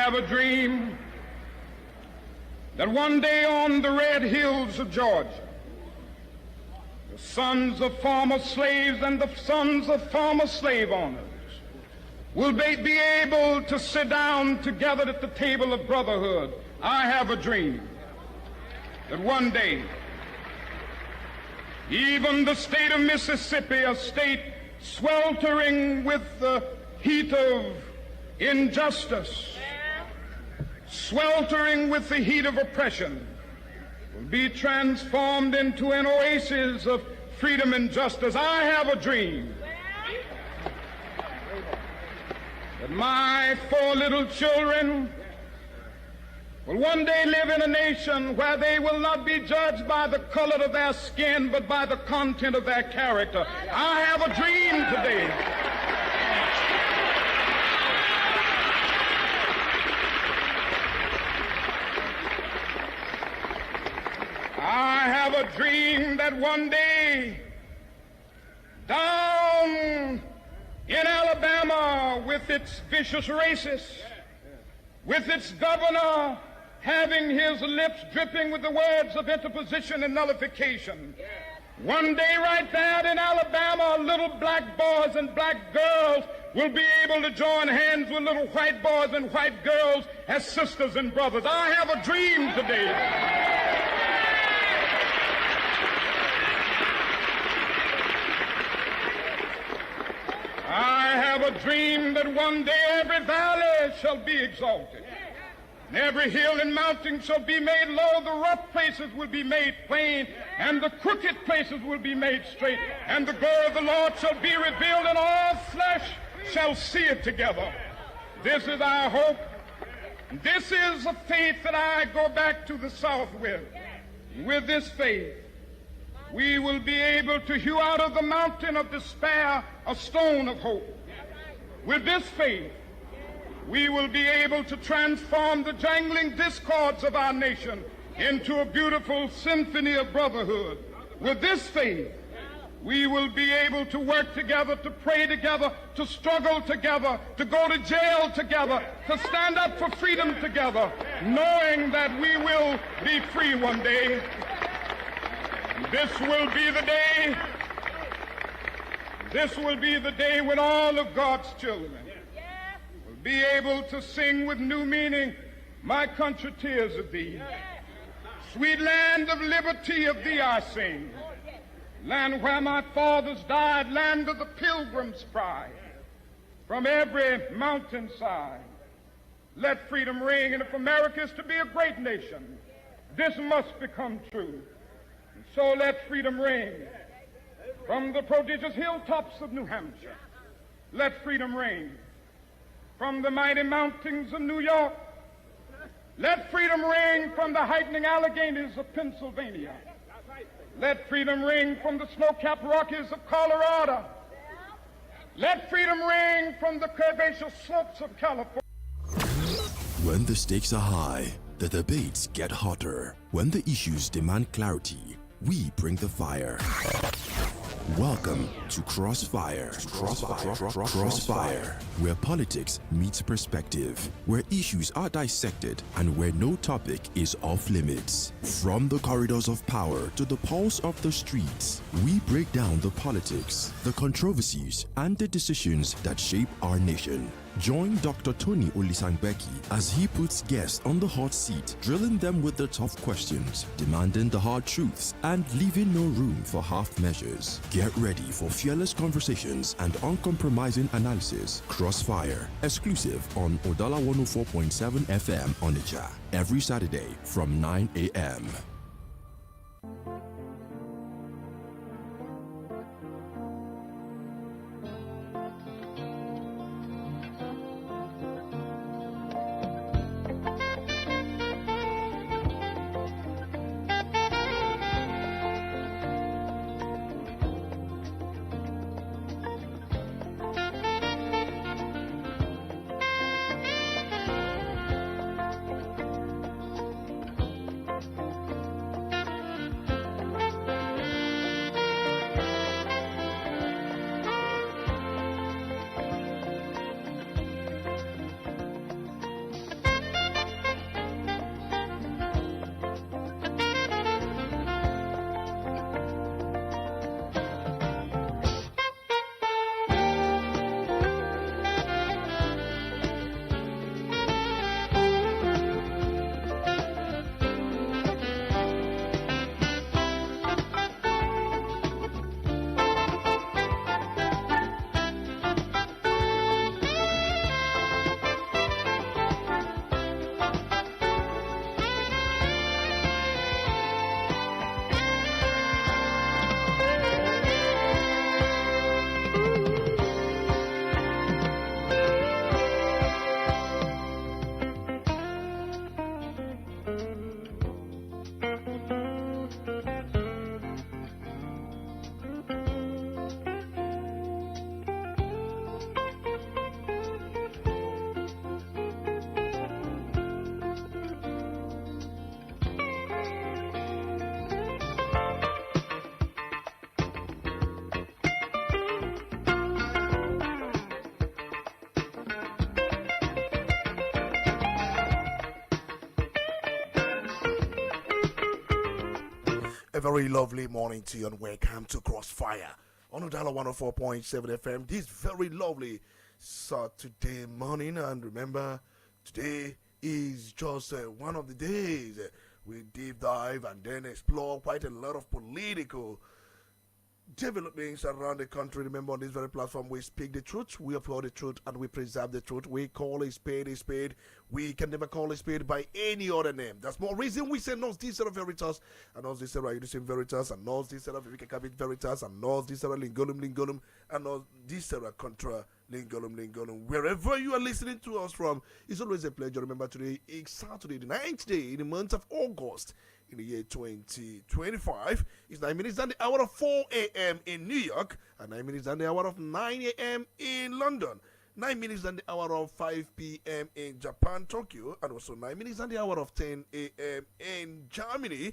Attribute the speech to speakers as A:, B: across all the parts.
A: have a dream that one day on the red hills of Georgia, the sons of former slaves and the sons of former slave owners will be able to sit down together at the table of brotherhood. I have a dream that one day, even the state of Mississippi, a state sweltering with the heat of injustice, sweltering with the heat of oppression, will be transformed into an oasis of freedom and justice. I have a dream that my 4 little children will one day live in a nation where they will not be judged by the color of their skin, but by the content of their character. I have a dream today I have a dream that one day down in Alabama, with its vicious racists, with its governor having his lips dripping with the words of interposition and nullification, one day right there in Alabama, little black boys and black girls will be able to join hands with little white boys and white girls as sisters and brothers. I have a dream today I have a dream that one day every valley shall be exalted, and every hill and mountain shall be made low. The rough places will be made plain, and the crooked places will be made straight. And the glory of the Lord shall be revealed, and all flesh shall see it together. This is our hope. This is a faith that I go back to the South with. With this faith, we will be able to hew out of the mountain of despair a stone of hope. With this faith, we will be able to transform the jangling discords of our nation into a beautiful symphony of brotherhood. With this faith, we will be able to work together, to pray together, to struggle together, to go to jail together, to stand up for freedom together, knowing that we will be free one day. This will be the day when all of God's children will be able to sing with new meaning, my country, tears of thee. Sweet land of liberty, of thee I sing. Land where my fathers died, land of the pilgrim's pride. From every mountainside, let freedom ring. And if America is to be a great nation, this must become true. So let freedom ring from the prodigious hilltops of New Hampshire. Let freedom ring from the mighty mountains of New York. Let freedom ring from the heightening Alleghanies of Pennsylvania. Let freedom ring from the snow-capped Rockies of Colorado. Let freedom ring from the curvaceous slopes of California.
B: When the stakes are high, the debates get hotter. When the issues demand clarity, we bring the fire. Welcome to Crossfire. Crossfire, where politics meets perspective, where issues are dissected, and where no topic is off limits. From the corridors of power to the pulse of the streets, we break down the politics, the controversies, and the decisions that shape our nation. Join Dr. Olisa Mbeki as he puts guests on the hot seat, drilling them with the tough questions, demanding the hard truths, and leaving no room for half measures. Get ready for fearless conversations and uncompromising analysis. Crossfire, exclusive on Udala 104.7 FM Onitsha, every Saturday from 9 a.m.
C: very lovely morning to you and welcome to Crossfire on Udala 104.7 FM. This very lovely Saturday morning, and remember, today is just one of the days we deep dive and then explore quite a lot of political developments around the country. Remember, on this very platform, we speak the truth, we uphold the truth, and we preserve the truth. We call a spade a spade. We can never call a spade by any other name. That's more reason we say nos dissected veritas, and nos dissected Udala veritas, and nos dissected Vivekavit veritas, and nos dissected lingolum, and nos dissected contra lingolum. Wherever you are listening to us from, it's always a pleasure. Remember, today is Saturday, the 9th day in the month of August, in the year 2025. It's 9 minutes than the hour of 4 a.m. in New York, and 9 minutes than the hour of 9 a.m. in London, 9 minutes than the hour of 5 p.m. in Japan, Tokyo, and also 9 minutes than the hour of 10 a.m. in Germany,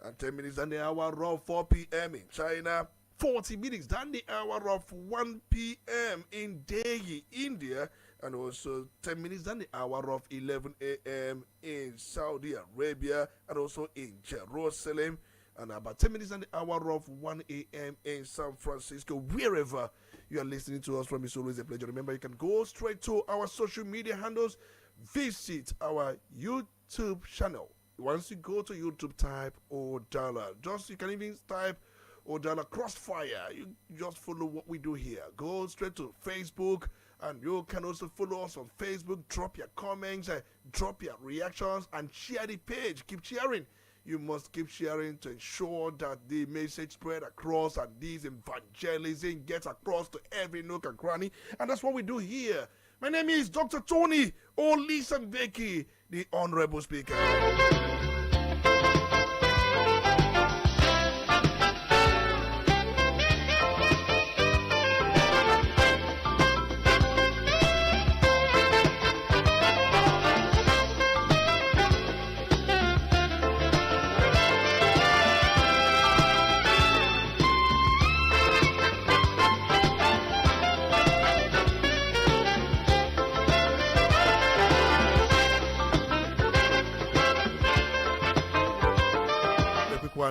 C: and 10 minutes than the hour of 4 p.m. in China, 40 minutes than the hour of 1 p.m. in Delhi, India, and also 10 minutes than the hour of 11 a.m. in Saudi Arabia, and also in Jerusalem, and about 10 minutes than the hour of 1 a.m. in San Francisco. Wherever you are listening to us from, it's always a pleasure. Remember, you can go straight to our social media handles, visit our YouTube channel. Once you go to YouTube, type Udala. You can even type Udala Crossfire. You just follow what we do here. Go straight to Facebook, and you can also follow us on Facebook. Drop your comments, drop your reactions, and share the page. Keep sharing. You must keep sharing to ensure that the message spread across and this evangelism gets across to every nook and cranny. And that's what we do here. My name is Dr. Tony Olisa Mbeki, the Honorable Speaker.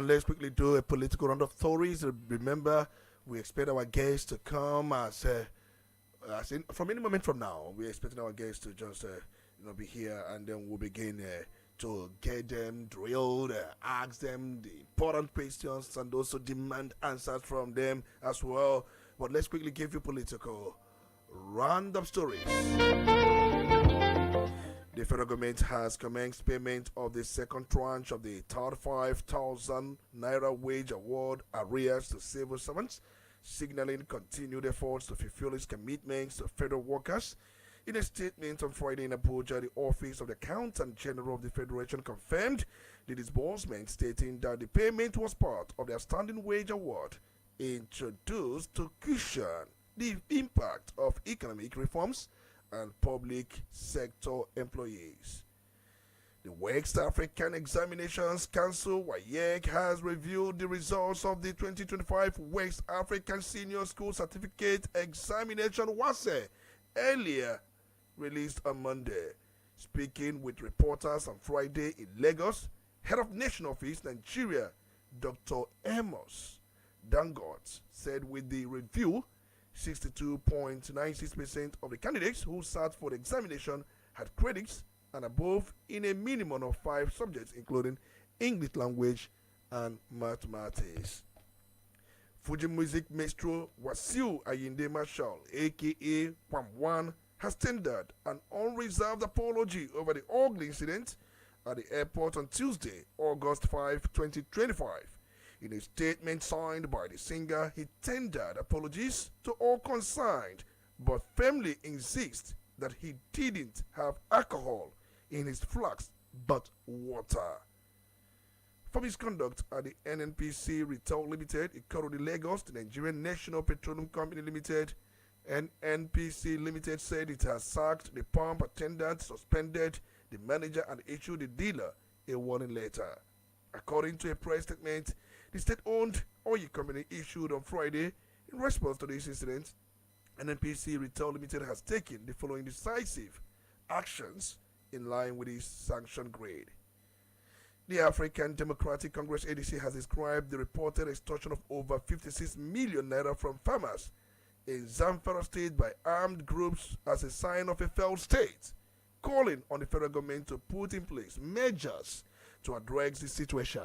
C: Let's quickly do a political round of stories. Remember, we expect our guests to come from any moment from now. We're expecting our guests to just be here, and then we'll begin to get them drilled, ask them the important questions, and also demand answers from them as well. But let's quickly give you political random stories. The federal government has commenced payment of the second tranche of the 35,000 Naira wage award arrears to civil servants, signaling continued efforts to fulfill its commitments to federal workers. In a statement on Friday in Abuja, the Office of the Accountant General of the Federation confirmed the disbursement, stating that the payment was part of the outstanding wage award introduced to cushion the impact of economic reforms and public sector employees. The West African Examinations Council, WAEC, has reviewed the results of the 2025 West African Senior School Certificate Examination WASE, earlier released on Monday. Speaking with reporters on Friday in Lagos, Head of Nation Office, Nigeria, Dr. Amos Dangote, said with the review, 62.96% of the candidates who sat for the examination had credits and above in a minimum of 5 subjects, including English language and mathematics. Fuji Music Maestro Wasiu Ayinde Marshall, aka Pam1, has tendered an unreserved apology over the ugly incident at the airport on Tuesday, August 5, 2025. In a statement signed by the singer, he tendered apologies to all concerned, but firmly insists that he didn't have alcohol in his flask but water. For his conduct at the NNPC Retail Limited, Ikorodi Lagos, the Nigerian National Petroleum Company Limited, NNPC Limited said it has sacked the pump attendant, suspended the manager, and issued the dealer a warning letter. According to a press statement, the state-owned oil company issued on Friday in response to this incident, NNPC Retail Limited has taken the following decisive actions in line with its sanction grade. The African Democratic Congress ADC has described the reported extortion of over 56 million naira from farmers in Zamfara state by armed groups as a sign of a failed state, calling on the federal government to put in place measures to address the situation.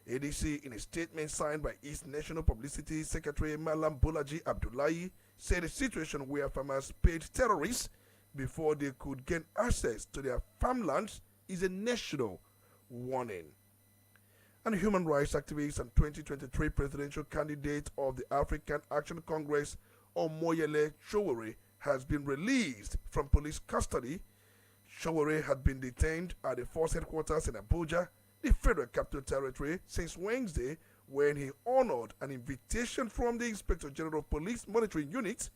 C: ADC, in a statement signed by East National Publicity Secretary Malam Bolaji Abdullahi, said a situation where farmers paid terrorists before they could gain access to their farmlands is a national warning. And human rights activist and 2023 presidential candidate of the African Action Congress, Omoyele Sowore, has been released from police custody. Sowore had been detained at the force headquarters in Abuja, the Federal Capital Territory, since Wednesday, when he honored an invitation from the Inspector General of Police Monitoring Unit.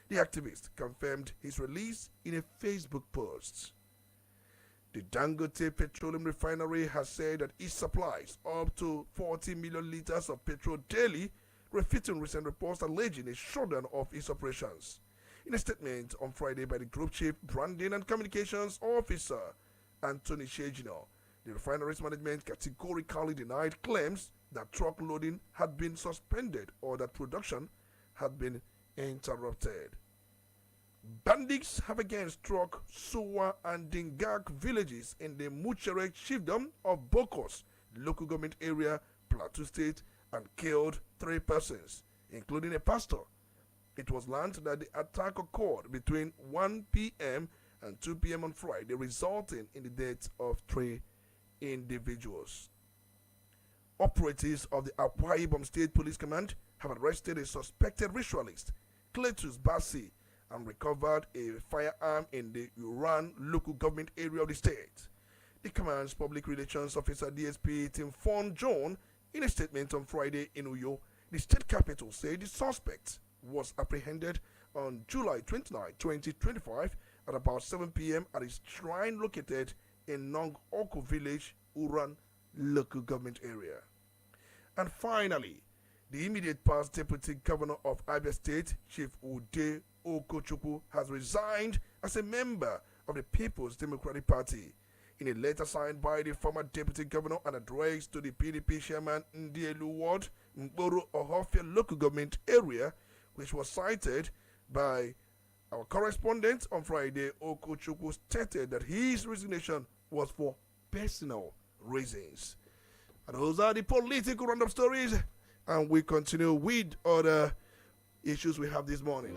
C: The activist confirmed his release in a Facebook post. The Dangote Petroleum Refinery has said that it supplies up to 40 million liters of petrol daily, refuting recent reports alleging a shutdown of its operations. In a statement on Friday by the Group Chief Branding and Communications Officer, Anthony Shejino, the refinery's management categorically denied claims that truck loading had been suspended or that production had been interrupted. Bandits have again struck Suwa and Dingak villages in the Muchere chiefdom of Bokos, local government area, Plateau State, and killed 3 persons, including a pastor. It was learned that the attack occurred between 1 p.m. and 2 p.m. on Friday, resulting in the death of 3 individuals. Operatives of the Akwa Ibom State Police Command have arrested a suspected ritualist, Cletus Bassi, and recovered a firearm in the Uran local government area of the state. The command's public relations officer DSP Tim Fon John, in a statement on Friday in Uyo, the state capital, said the suspect was apprehended on July 29, 2025 at about 7 p.m. at his shrine located in Nong Oko village, Uran local government area. And finally, the immediate past deputy governor of Abia State, Chief Ude Okochukwu, has resigned as a member of the People's Democratic Party. In a letter signed by the former deputy governor and addressed to the PDP chairman Ndielu Ward, Mboro Ohofia local government area, which was cited by our correspondent on Friday, Okochukwu stated that his resignation was for personal reasons. And those are the political roundup stories, and we continue with other issues we have this morning.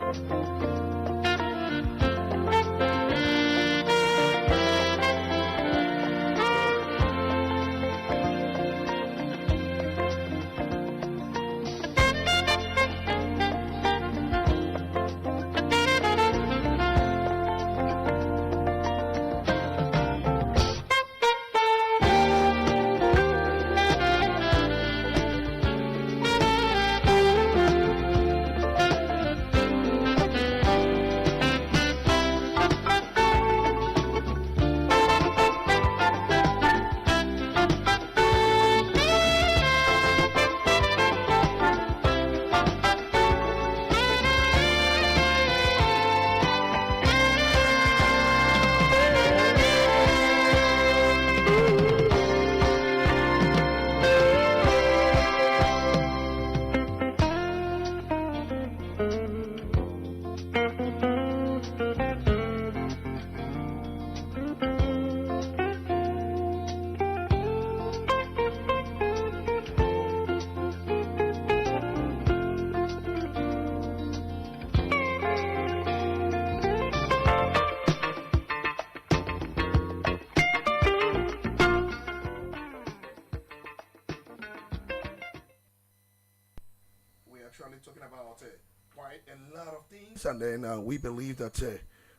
C: Talking about quite a lot of things, and then we believe that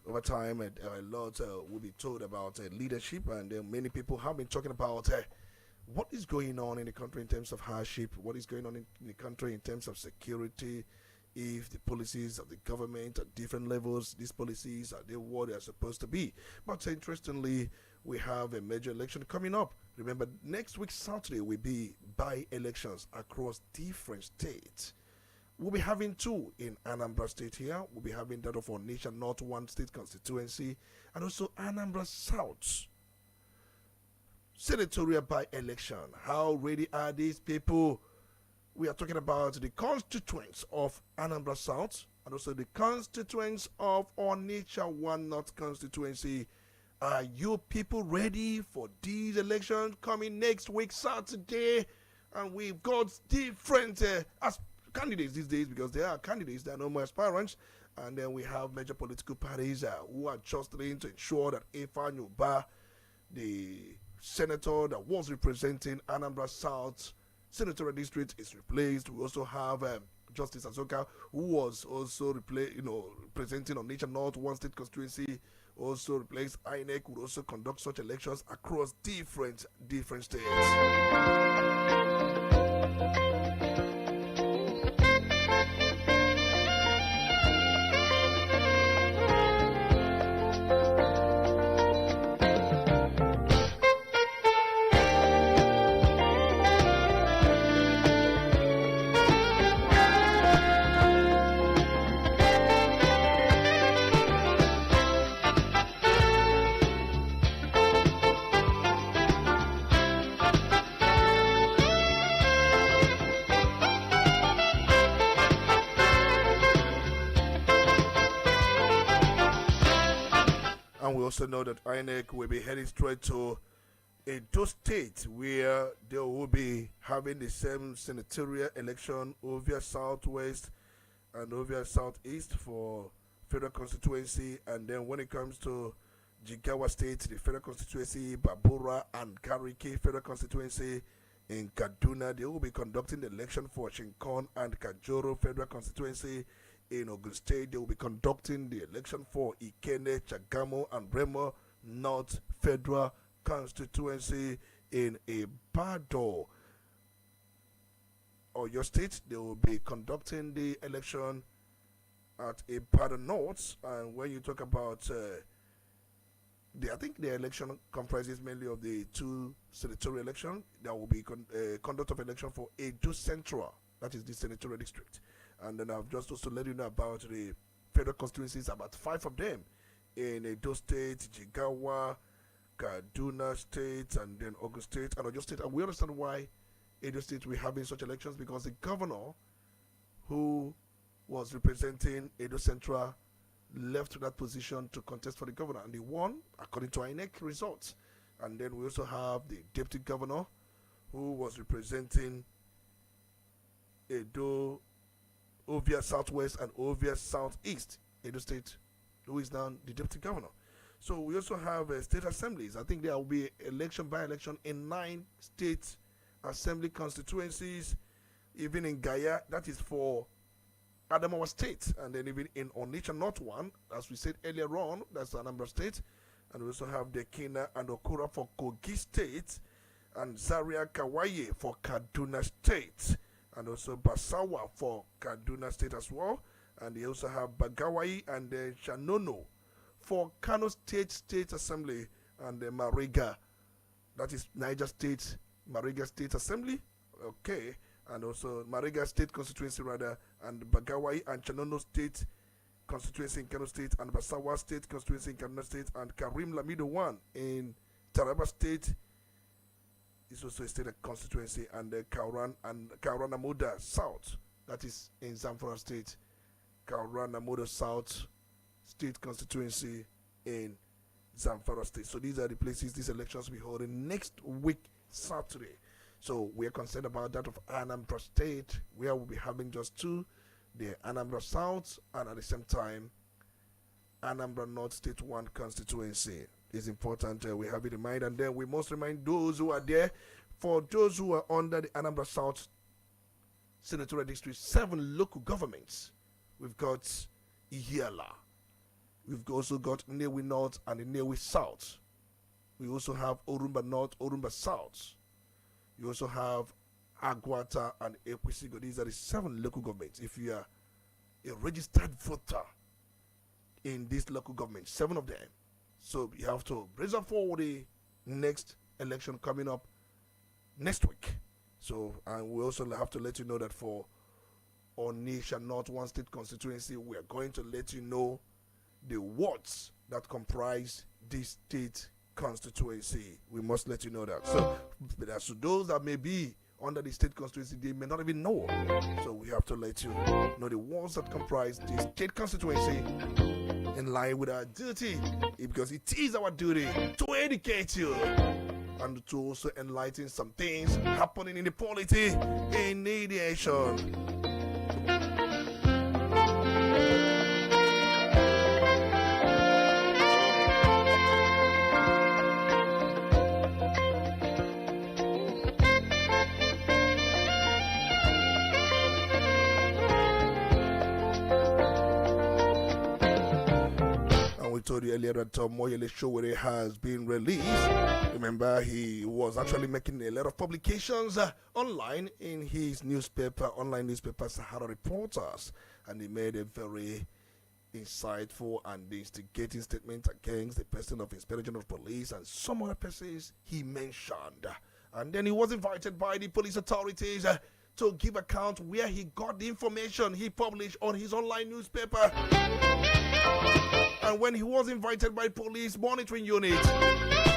C: over time a lot will be told about leadership, and many people have been talking about what is going on in the country in terms of hardship, what is going on in the country in terms of security, if the policies of the government at different levels, these policies, are they what they are supposed to be. But interestingly, we have a major election coming up. Remember, next week Saturday will be by-elections across different states. We'll be having 2 in Anambra State here. We'll be having that of Onitsha North 1 state constituency, and also Anambra South senatorial by-election. How ready are these people? We are talking about the constituents of Anambra South and also the constituents of Onitsha 1 North constituency. Are you people ready for these elections coming next week, Saturday? And we've got different as candidates these days, because there are candidates, there are no more aspirants. And then we have major political parties who are just trying to ensure that Ifeanyi Ubah, the senator that was representing Anambra South senatorial district, is replaced. We also have Justice Azoka, who was also representing Onitsha North 1 state constituency, also replaced. INEC would also conduct such elections across different states. And we also know that INEC will be heading straight to Edo State, where they will be having the same senatorial election over Southwest and over Southeast for federal constituency. And then when it comes to Jigawa State, the federal constituency, Babura and Kariki federal constituency in Kaduna, they will be conducting the election for Shinkon and Kajoro federal constituency. In Ogun State, they will be conducting the election for Ikene, Chagamo, and Remo North Federal Constituency. In Ibadan, or your state, they will be conducting the election at Ibadan North. And when you talk about, I think the election comprises mainly of the 2 senatorial election. There will be conduct of election for Edo Central, that is the senatorial district. And then I've just also let you know about the federal constituencies, about 5 of them in Edo State, Jigawa, Kaduna State, and then Ogun State, and Oyo State. And we understand why Edo State we're having such elections, because the governor who was representing Edo Central left that position to contest for the governor, and he won according to INEC results. And then we also have the deputy governor who was representing Edo Ovia Southwest and Ovia Southeast, Edo State, who is now the deputy governor. So we also have state assemblies. I think there will be election by election in 9 state assembly constituencies, even in Gaya, that is for Adamawa State, and then even in Onitsha North 1, as we said earlier on, that's Anambra State, and we also have Dekina and Okura for Kogi State, and Zaria Kawaye for Kaduna State, and also Basawa for Kaduna State as well. And they also have Bagawai and Shanono for Kano State Assembly, and Mariga, that is Niger State, Mariga State Assembly, okay, and also Mariga State Constituency rather, and Bagawai and Shanono State Constituency in Kano State, and Basawa State Constituency in Kaduna State, and Karim Lamido 1 in Taraba State is also a state constituency, and Kauranamuda South, that is in Zamfara State, Kauranamuda South State constituency in Zamfara State. So these are the places these elections will be holding next week, Saturday. So we are concerned about that of Anambra State, where we'll be having just 2, the Anambra South, and at the same time, Anambra North State 1 constituency. Is important we have it in mind, and then we must remind those who are there. For those who are under the Anambra South senatorial district, 7 local governments. We've got Ihiala, we've also got Nnewi North and Nnewi South. We also have Orumba North, Orumba South. You also have Agwata and Ekwisigo. These are the 7 local governments. If you are a registered voter in these local governments, 7 of them, so you have to brace up for the next election coming up next week. So, and we also have to let you know that for Onitsha North 1 state constituency, we are going to let you know the wards that comprise this state constituency. We must let you know that. So, as to those that may be under the state constituency, they may not even know. So we have to let you know the ones that comprise the state constituency in line with our duty, because it is our duty to educate you and to also enlighten some things happening in the polity in the nation. Told you earlier that Moyele Showere has been released. Remember, he was actually making a lot of publications online in his newspaper, online newspaper Sahara Reporters, and he made a very insightful and instigating statement against the person of Inspector General of Police and some other persons he mentioned. And then he was invited by the police authorities to give account where he got the information he published on his online newspaper. And when he was invited by police monitoring unit,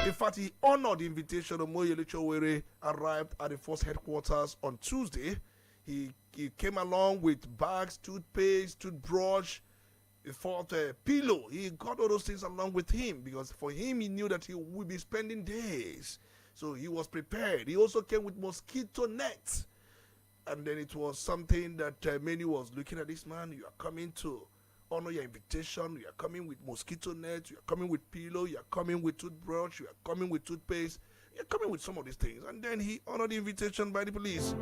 C: in fact, he honored the invitation of Moyele Chowere, arrived at the force headquarters on Tuesday. He came along with bags, toothpaste, toothbrush, a pillow. He got all those things along with him because for him, he knew that he would be spending days. So he was prepared. He also came with mosquito nets. And then it was something that many was looking at this man. You are coming to honor your invitation. You are coming with mosquito net. You are coming with pillow. You are coming with toothbrush. You are coming with toothpaste. You are coming with some of these things. And then he honored the invitation by the police.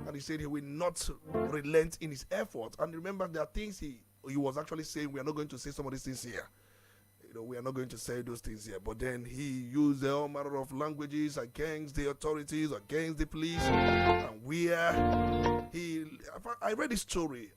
C: And he said he will not relent in his efforts. And remember, there are things he was actually saying, we are not going to say some of these things here. We are not going to say those things here. But then he used all manner of languages against the authorities, against the police. And I read a story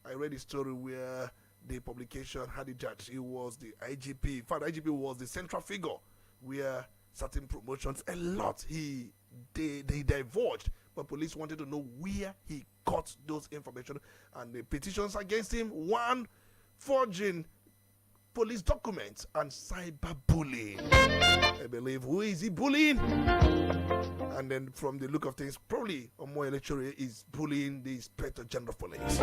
C: where the publication had it that he was the IGP. In fact, IGP was the central figure where certain promotions, a lot, they divulged. But police wanted to know where he got those information. And the petitions against him, one, forging police documents and cyberbullying. I believe, who is he bullying? And then from the look of things, probably Omoyele Chowere is bullying the Inspector General of Police.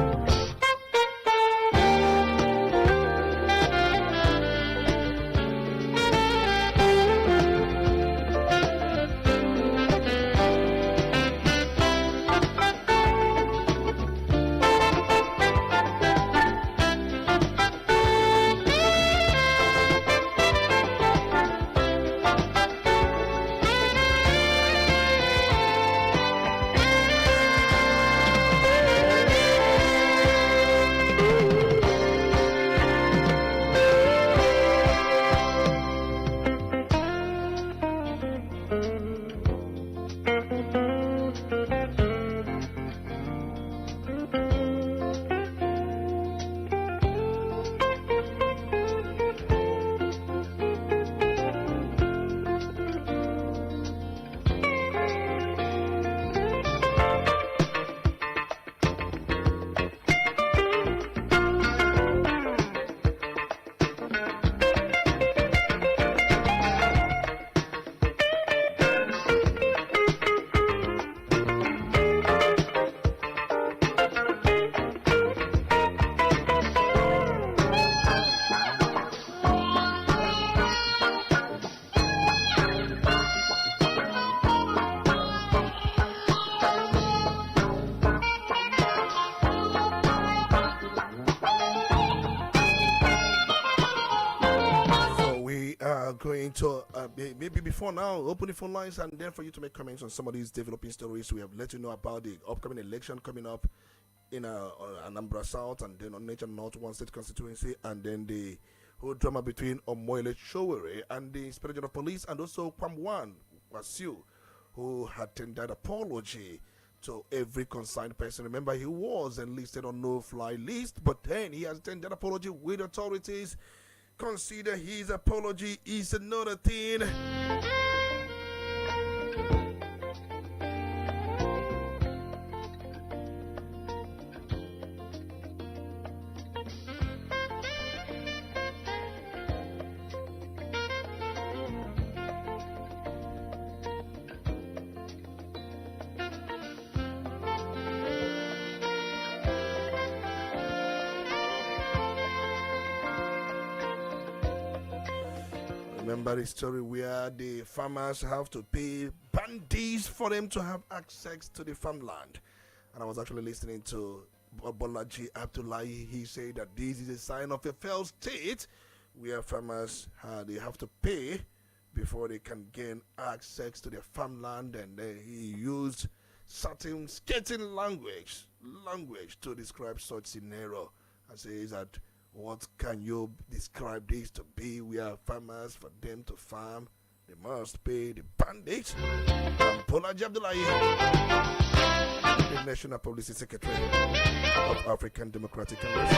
C: Going to maybe before now open the phone lines and then for you to make comments on some of these developing stories. We have let you know about the upcoming election coming up in Anambra South and then on Nature North, one state constituency, and then the whole drama between Omoyele Chowere and the Inspector General of Police, and also Kwamwan Wasiu, who had tendered apology to every concerned person. Remember, he was enlisted on no-fly list, but then he has tendered apology with authorities. Consider his apology is another thing. Remember the story where the farmers have to pay bandits for them to have access to the farmland. And I was actually listening to Bolaji Abdullahi. He said that this is a sign of a failed state where farmers they have to pay before they can gain access to their farmland, and he used certain skating language to describe such scenario and says that what can you describe this to be? We are farmers, for them to farm they must pay the bandits. And Bolaji Abdullahi, the National Publicity Secretary of African Democratic Congress.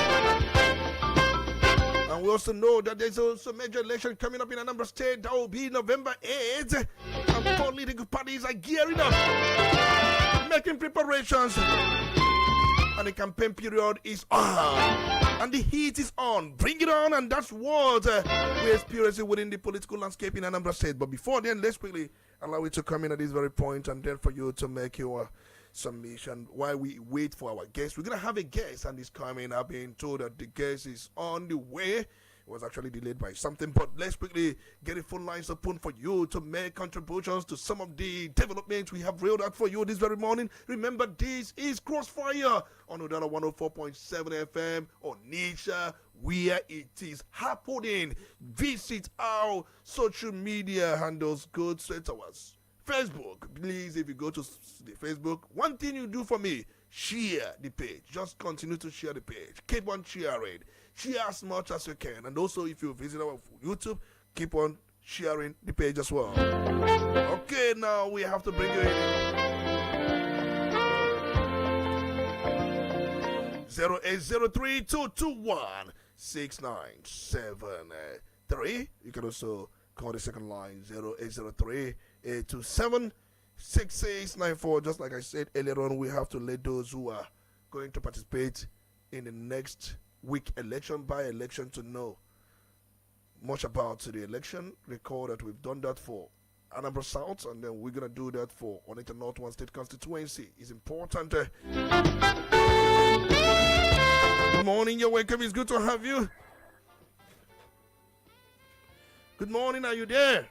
C: And we also know that there's also a major election coming up in Anambra State. That will be November 8th. And political parties are gearing up, making preparations. And the campaign period is on. And the heat is on. Bring it on. And that's what we're experiencing within the political landscape in Anambra State. But before then, let's quickly allow it to come in at this very point, and then for you to make your submission while we wait for our guest. We're going to have a guest, and he's coming. I've been told that the guest is on the way. It was actually delayed by something, but let's quickly get the phone lines open for you to make contributions to some of the developments we have reeled out for you this very morning. Remember, this is Crossfire on Udala 104.7 FM Onitsha, where it is happening. Visit our social media handles. Go straight to us. Facebook, please, if you go to the Facebook, one thing you do for me, share the page. Just continue to share the page. Keep on sharing. Share as much as you can. And also, if you visit our YouTube, keep on sharing the page as well. Okay, now we have to bring you in. 08032216973. You can also call the second line 0803-827-6694. Just like I said earlier on, we have to let those who are going to participate in the next week election, by election, to know much about the election. Recall that we've done that for Anambra South, and then we're going to do that for Onitsha North One State Constituency. It's important. Good morning, you're welcome. It's good to have you. Good morning, are you there?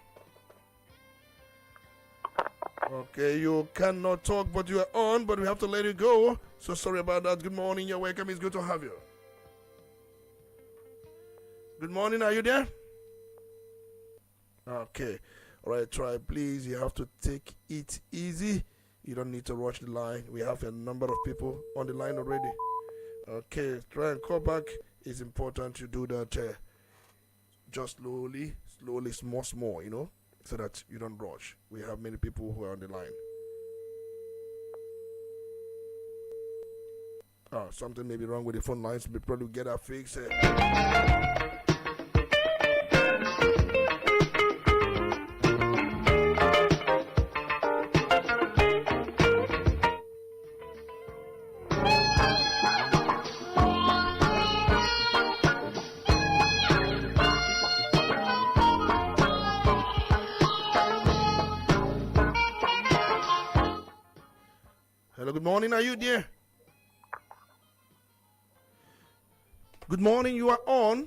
C: Okay, you cannot talk, but you are on, but we have to let you go. So sorry about that. Good morning, you're welcome. It's good to have you. Good morning, are you there? Okay. All right, try, please. You have to take it easy. You don't need to rush the line. We have a number of people on the line already. Okay, try and call back. It's important to do that just slowly, small, you know, so that you don't rush. We have many people who are on the line. Something may be wrong with the phone lines. We probably get that fixed. Hello, good morning. Are you there? Good morning, you are on.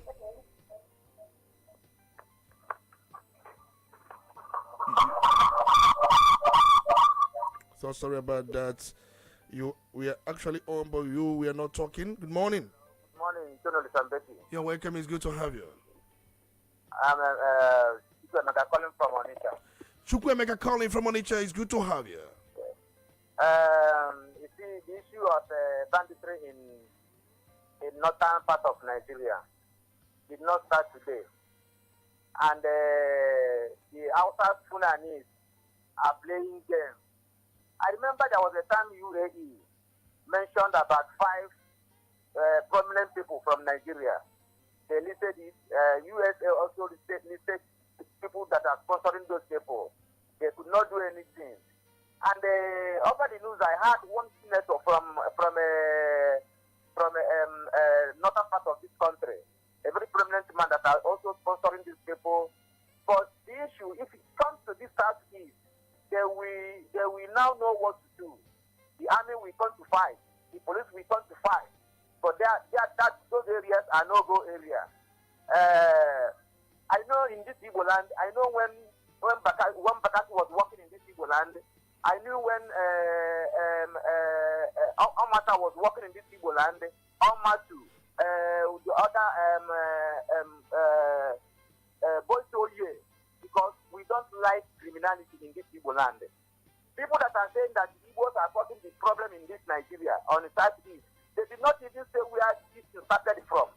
C: So sorry about that. We are actually on, but we are not talking. Good morning.
D: Good morning, Olisa Mbeki.
C: You're welcome. It's good to have you.
D: I'm calling from Onitsha.
C: Chukwemeka calling from Onitsha. It's good to have you.
D: You see, the issue of banditry in northern part of Nigeria did not start today. And the outside Funanis are playing games. I remember there was a time UAE mentioned about 5 prominent people from Nigeria. They listed it. USA also listed people that are sponsoring those people. They could not do anything. And over the news, I heard one senator from northern part of this country, a very prominent man that are also sponsoring these people. But the issue, if it comes to this southeast, they will now know what to do. The army will come to fight. The police will come to fight. But those areas are no-go areas. I know in this Igbo land. I know when Bakasi was working in this Igbo land. I knew when Omata was working in this Igbo land. Omatu, the other Boitoye, because we don't like criminality in this Igbo land. People that are saying that Igbos are causing the problem in this Nigeria on the southeast, they did not even say where this started from.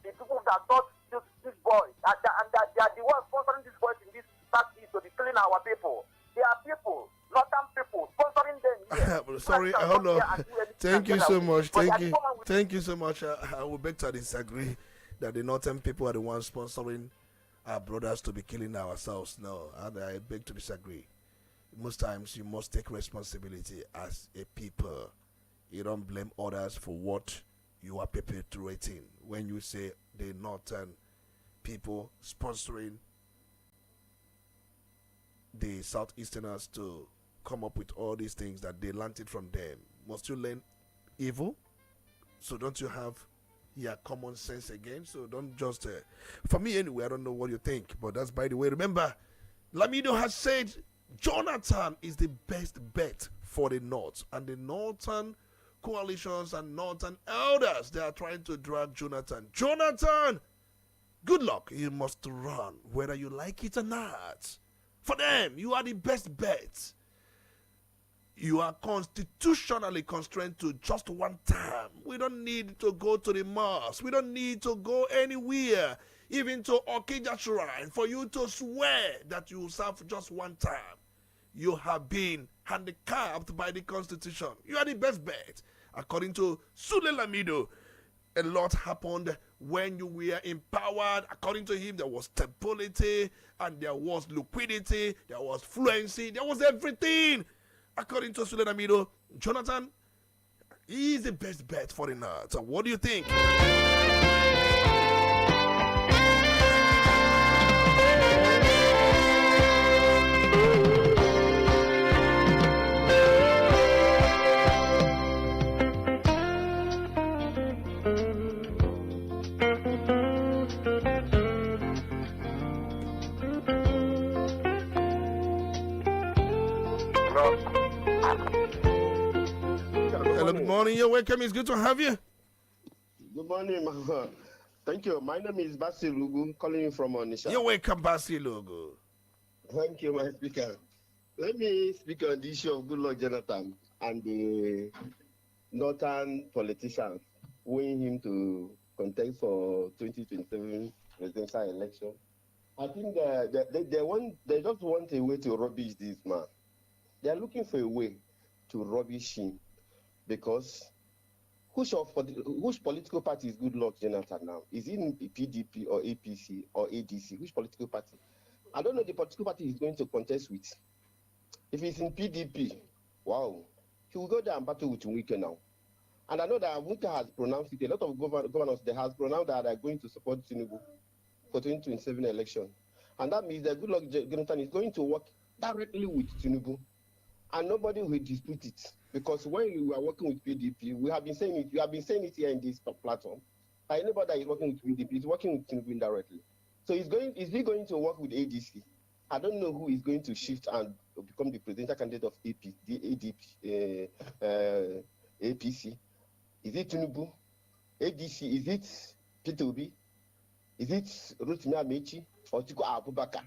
D: The people that thought these boys, and that they are the ones sponsoring these boys in this southeast to be killing our people. They are people, northern people, sponsoring them here.
C: Sorry, hold on. Thank you so much. Thank you so much. I will beg to disagree that the northern people are the ones sponsoring our brothers to be killing ourselves. No, I beg to disagree. Most times you must take responsibility as a people. You don't blame others for what you are perpetuating. When you say the northern people sponsoring the southeasterners to come up with all these things that they learned it from them, must you learn evil? So don't you have common sense again? So don't just for me anyway, I don't know what you think, but that's by the way. Remember, Lamido has said Jonathan is the best bet for the North, and the northern coalitions and northern elders, they are trying to drag Jonathan. Jonathan, good luck. You must run, whether you like it or not. For them, you are the best bet. You are constitutionally constrained to just one term. We don't need to go to the mosque. We don't need to go anywhere, even to Okija Shrine, for you to swear that you will serve just one term. You have been handicapped by the Constitution. You are the best bet. According to Sule Lamido, a lot happened when you were empowered. According to him, there was stability, and there was liquidity, there was fluency, there was everything. According to Sule Lamido, Jonathan is the best bet for the North. So what do you think? Good morning, you're welcome. It's good to have you.
E: Good morning, Mama. Thank you. My name is Basil Lugu, calling you from Onitsha.
C: You're welcome, Basil Lugu.
E: Thank you, my speaker. Let me speak on the issue of Goodluck Jonathan and the northern politicians weighing him to contest for 2027 presidential election. I think they just want a way to rubbish this man. They are looking for a way to rubbish him. Because which political party is Goodluck Jonathan now? Is it in PDP or APC or ADC? Which political party? I don't know the political party he's going to contest with. If he's in PDP, wow, he will go there and battle with Wike now. And I know that Wike has pronounced it. A lot of governors they have pronounced that they're going to support Tinubu for 2027 election. And that means that Goodluck Jonathan is going to work directly with Tinubu. And nobody will dispute it. Because when you are working with PDP, we have been saying it, you have been saying it here in this platform. Anybody that is working with PDP is working with Tinubu indirectly. So is he going to work with ADC? I don't know who is going to shift and become the presidential candidate of APC. Is it Tinubu? ADC, is it Peter Obi? Is it Rotimi Amechi or Tiku Abubakar?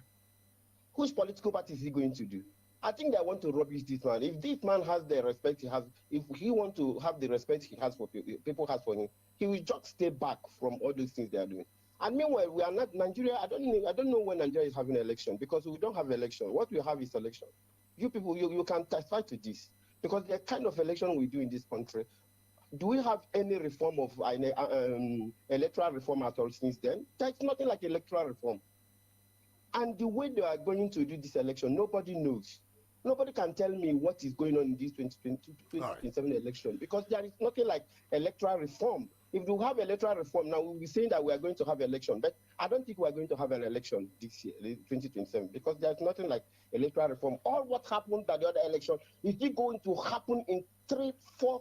E: Whose political party is he going to do? I think they want to rubbish this man. If this man has the respect he has, if he wants to have the respect he has for people has for him, he will just stay back from all those things they are doing. And meanwhile, we are not Nigeria. I don't know when Nigeria is having an election because we don't have election. What we have is election. You people, you can testify to this because the kind of election we do in this country. Do we have any reform of electoral reform at all since then? There's nothing like electoral reform. And the way they are going to do this election, nobody knows. Nobody can tell me what is going on in this 2027 election because there is nothing like electoral reform. If we have electoral reform, now we'll be saying that we are going to have election, but I don't think we are going to have an election this year, 2027, because there's nothing like electoral reform. All what happened at the other election is it going to happen in 3-4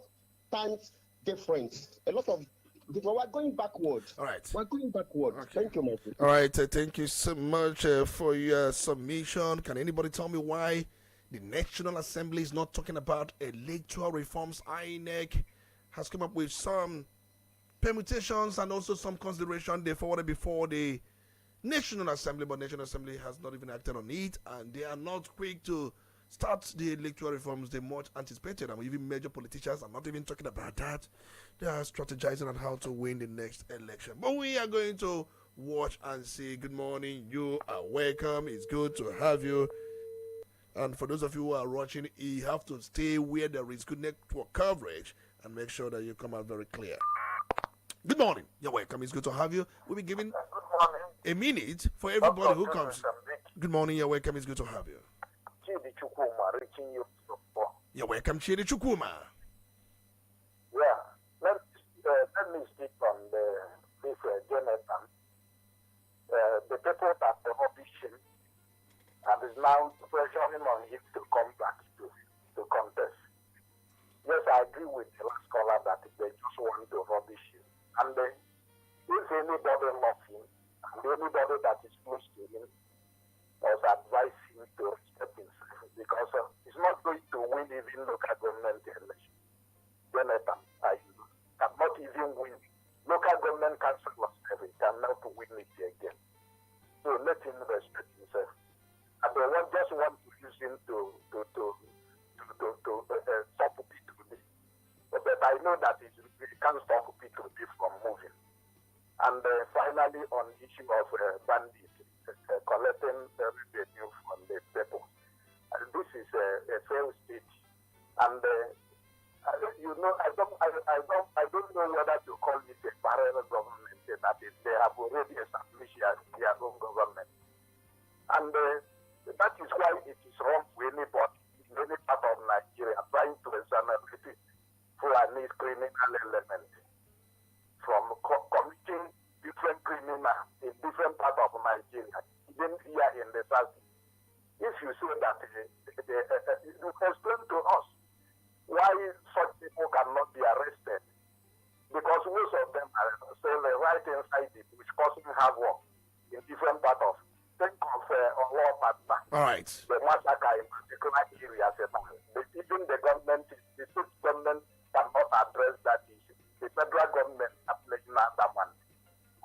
E: times difference. A lot of Because we're going backward.
C: All right.
E: We're going backward.
C: Okay.
E: Thank you, my friend.
C: All right. Thank you so much for your submission. Can anybody tell me why the National Assembly is not talking about electoral reforms? INEC has come up with some permutations and also some consideration they forwarded before the National Assembly, but National Assembly has not even acted on it, and they are not quick to start the electoral reforms they much anticipated. And even major politicians are not even talking about that. They are strategizing on how to win the next election. But we are going to watch and see. Good morning. You are welcome. It's good to have you. And for those of you who are watching, you have to stay where there is good network coverage and make sure that you come out very clear. Good morning. You're welcome. It's good to have you. We'll be giving a minute for everybody who comes. Good morning. You're welcome. It's good to have you. You're welcome, Chidi Chukuma.
D: Yeah, let me speak on this Jonathan. The people that the audition and is now pressuring on him to come back to contest. Yes, I agree with the last caller that they just want to rubbish him. And if anybody loves him, and anybody that is close to him, must advise him to respect himself, because he's not going to win even local government election. Jonathan, I cannot even win local government council of seven, cannot win it again. So let him respect himself. And they just want to use him to stop P2B. But I know that he can't stop P2B from moving. And finally, on the issue of bandits collecting revenue from the people, and this is a failed state. And I don't know whether to call it a parallel government. That is, they have already established their own government, and that is why it is wrong for anybody in any part of Nigeria trying to exonerate for any criminal element from committing different criminal in different parts of Nigeria, even here in the south. If you say that, you explain to us why such people cannot be arrested, because most of them are still right inside the bush causing havoc in different parts of. Think of
C: all right.
D: The massacre in particular areas. Even the government, the state government cannot address that issue. The federal government are playing that one.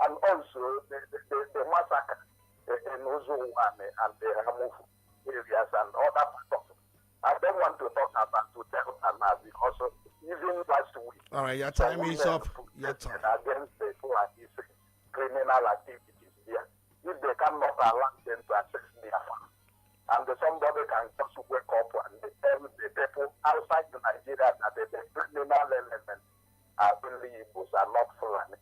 D: And also the massacre in Uzuwane and the Ramufu areas and other parts of it. I don't want to talk about to tell now because even last week.
C: All right, your time is up. Your time.
D: Against the criminal activities there. If they cannot allow them to access their farm, and somebody can just wake up and tell the people outside Nigeria that the criminal element are only Igbos are not foreign.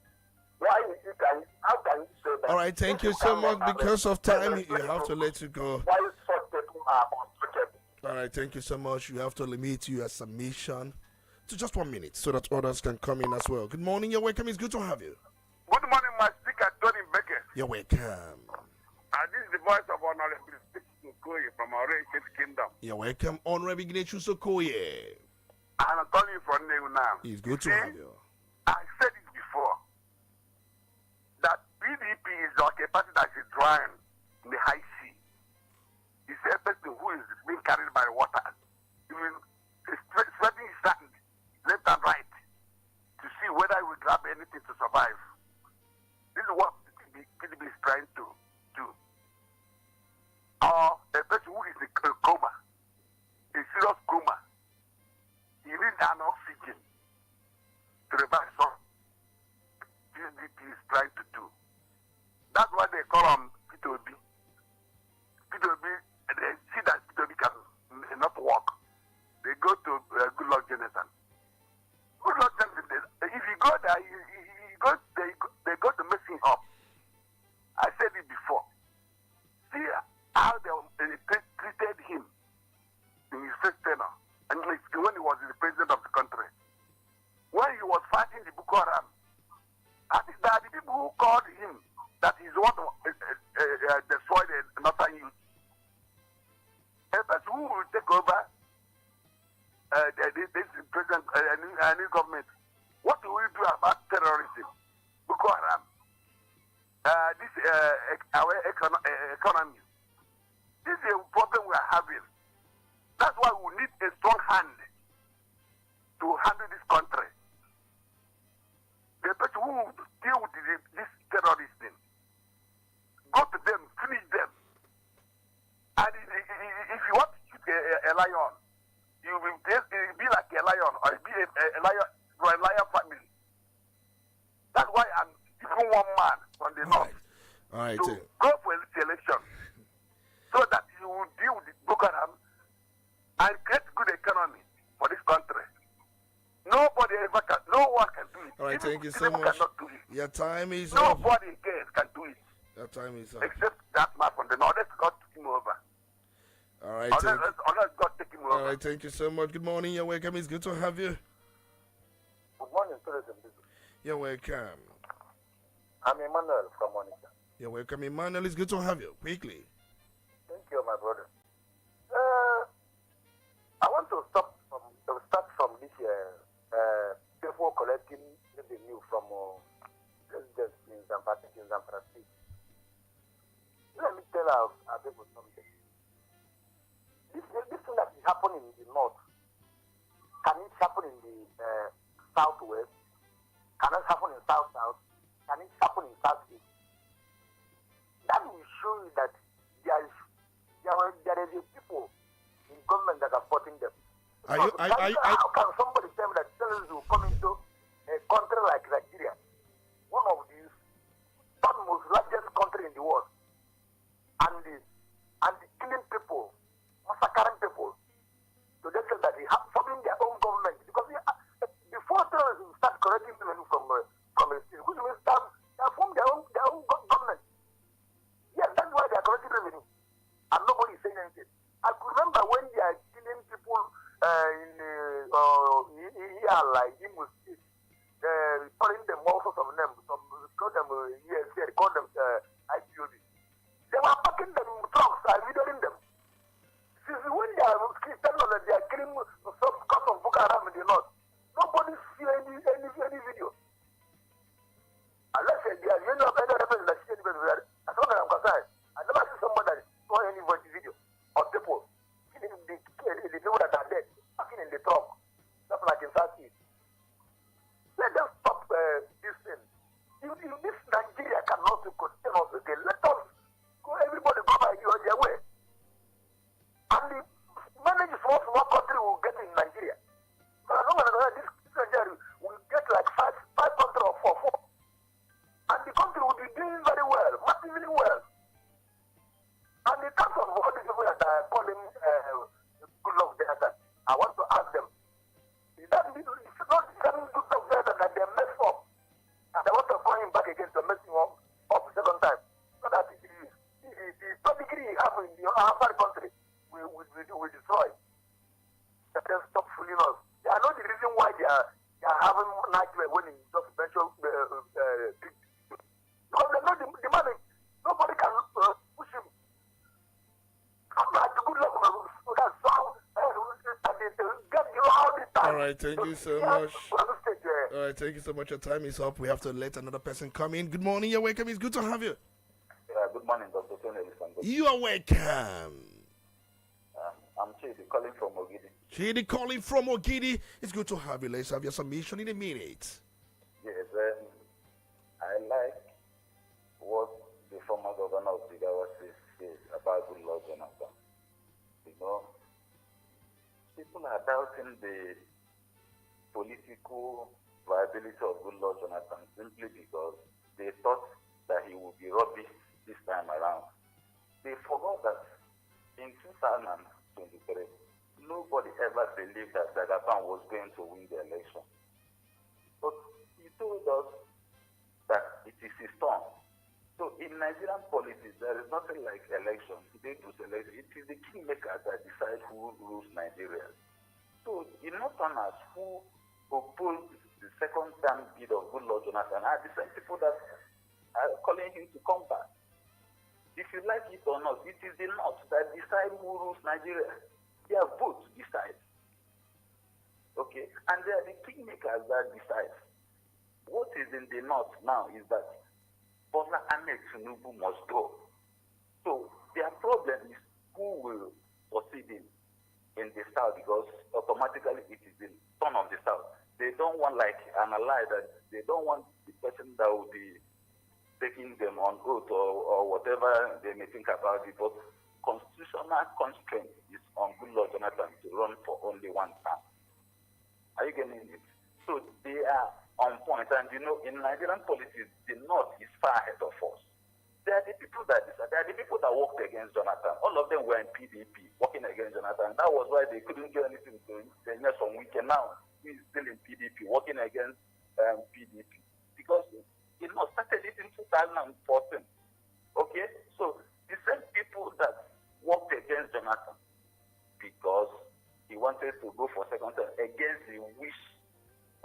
D: How can you say that?
C: All right, thank you so much. Because of time, you have to let you go.
D: Why such people are untouchable?
C: All right, thank you so much. You have to limit your submission to just 1 minute so that others can come in as well. Good morning, you're welcome. It's good to have you.
F: Good morning, my speaker, Tony Mbeki.
C: You're welcome.
F: This is the voice of Honorable Sukoye from our State Kingdom.
C: You're welcome, Honorable Ignatius Okoye.
F: I'm calling you from now now.
C: It's good to have you.
F: I said it before that PDP is like a party that is drawing in the high sea. It's a person who is being carried by water. Even spreading his hand left and right to see whether he will grab anything to survive. This is what PDP is trying to do. Or a person who is in a coma, a serious coma, he needs an oxygen to revive some. PDP is trying to do. That's why they call him P2B. P2B, they see that P2B can not work. They go to Goodluck Jonathan. Goodluck Jonathan, if you go there, they go to mess him up. I said it before. See how they treated him in his first tenure, and when he was the president of the country. When he was fighting the Boko Haram, I think that the people who called him that he's one to destroy the northern youth. A person who will take over this president, new government. What do we do about terrorism? our economy. This is a problem we are having. That's why we need a strong hand to handle this country. The person who deal with this terrorist thing, go to them, finish them. And if you want to shoot a lion, you will be like a lion, or be a lion for a lion family. That's why I'm giving one man from the north to go for the election, so that you will deal with Boko Haram and create good economy for this country. Nobody ever can, no one can do it.
C: All right,
F: Even
C: thank you so much.
F: cannot do it.
C: Your time is up.
F: Nobody again can do it.
C: Your time is up.
F: Except that man from the north. Let God take him over.
C: All right,
F: Unless God take him over.
C: all right, thank you so much. Good morning, you're welcome. It's good to have you.
D: Good morning, President.
C: You're welcome.
D: I'm Emmanuel from Onitsha.
C: You're welcome, Emmanuel. It's good to have you. Quickly.
D: Thank you, my brother. I want to start from this people collecting revenue from residents in Zamfara State. Let me tell our people something. This thing that is happening in the north, can it happen in the southwest? Can it happen in south-south? Can it happen in southeast? That will show you that there is a people in government that are supporting them. How can somebody tell me that terrorists will come into a country like Nigeria, one of the third most largest country in the world, and killing people, massacring people, to the extent that they have forming their own government? Because before terrorism start collecting revenue from a state, which means they form their own government. Yes, that's why they are collecting revenue, and nobody is saying anything. I could remember when they are killing people here, like Imo State, calling them all sorts of names, some call them ESA, call them IPOB. They were packing them in trucks and videoing them. Since when they are telling that they are killing some cause of Boko Haram in the north, nobody see any video. Unless they are any reference that see any video. As long as I'm concerned, I never see someone that saw any video of people killing the people that are dead, packing in the truck, just like in Southeast. Let them stop this thing. If this Nigeria cannot continue us again, let us go, everybody go by their way. And the manage small country will get in Nigeria. But as long as this Nigeria will get like five countries or four. And the country will be doing very well, massively well. And in terms of all the people that are calling good luck Jonathan, I want to ask them, is that it's not the same good luck Jonathan that they mess up? And they want to call him back again to mess him up the second time. So that the pedigree he has in the outside country will destroy. Let them stop fooling us. I know the reason why they are having nightmare when it's just eventual because they're not demanding. Nobody can push him. I'm not good luck.
C: All right, thank you so much. All right, thank you so much. Your time is up. We have to let another person come in. Good morning, you're welcome. It's good to have you.
G: Good morning, Dr. Tony.
C: You are welcome.
G: I'm Chidi calling from Ogidi.
C: Chidi calling from Ogidi. It's good to have you. Let's have your submission in a minute.
G: Yes, I like what the former governor of Udala says about the law, Jonathan. You know, people are doubting the political viability of Goodluck Jonathan simply because they thought that he would be rubbish this time around. They forgot that in 2023, nobody ever believed that Jagaban was going to win the election. But he told us that it is his turn. So in Nigerian politics, there is nothing like election. They do election. It is the kingmaker that decides who rules Nigeria. So in Northerners who opposed the second term bid of Goodluck Jonathan are the same people that are calling him to come back. If you like it or not, it is the North that decide who rules Nigeria. Their vote decides. Okay? And they are the kingmakers that decide. What is in the North now is that Bola Ahmed Tinubu must go. So their problem is who will succeed in the South, because automatically it is the son of the South. They don't want like an ally that they don't want the person that will be taking them on oath or whatever they may think about it. But constitutional constraint is on Goodluck Jonathan to run for only one term. Are you getting it? So they are on point. And you know, in Nigerian politics, the North is far ahead of us. They are the people that worked against Jonathan. All of them were in PDP, working against Jonathan. That was why they couldn't get anything to the next one weekend. Now he's still in PDP, working against PDP. Because you know, started it in 2014. Okay? So the same people that worked against Jonathan because he wanted to go for second term against the wish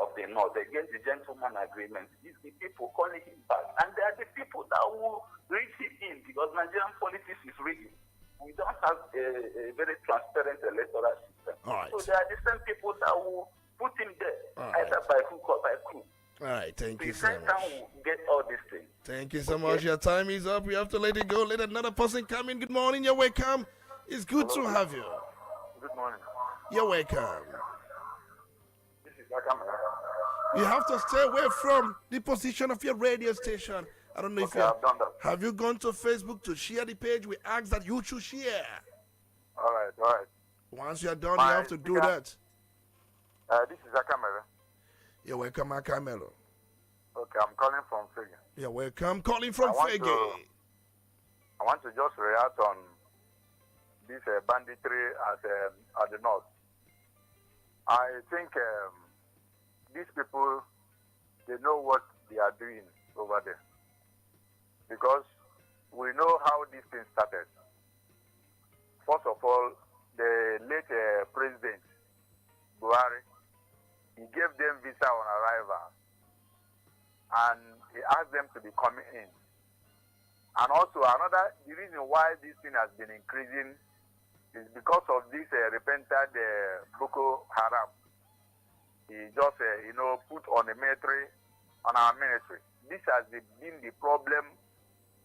G: of the North, against the gentleman agreement, is the people calling him back. And they are the people that will reach him in, because Nigerian politics is rigged. We don't have a very transparent electoral system.
C: All right.
G: So they are the same people that will put him there, either by hook or by crook.
C: All right, thank you so
G: The center
C: much.
G: will get all these things.
C: Thank you so much. Your time is up. We have to let it go. Let another person come in. Good morning. You're welcome. It's good to have you.
F: Good morning.
C: You're welcome.
F: This is Akamara.
C: You have to stay away from the position of your radio station. I don't know if you
F: I've done that.
C: have you gone to Facebook to share the page. We ask that you should share.
F: All right.
C: Once you're done, you have to do that.
F: This is Akamara.
C: You're welcome, Akamelo.
F: Okay, I'm calling from Figure.
C: You're welcome. Calling from
F: I want
C: Fege.
F: I want to just react on this banditry at the north. I think these people, they know what they are doing over there. Because we know how this thing started. First of all, the late president, Buhari, he gave them visa on arrival. And he asked them to be coming in. And also the reason why this thing has been increasing is because of this repentant Boko Haram. He just, put on the military, on our military. This has been the problem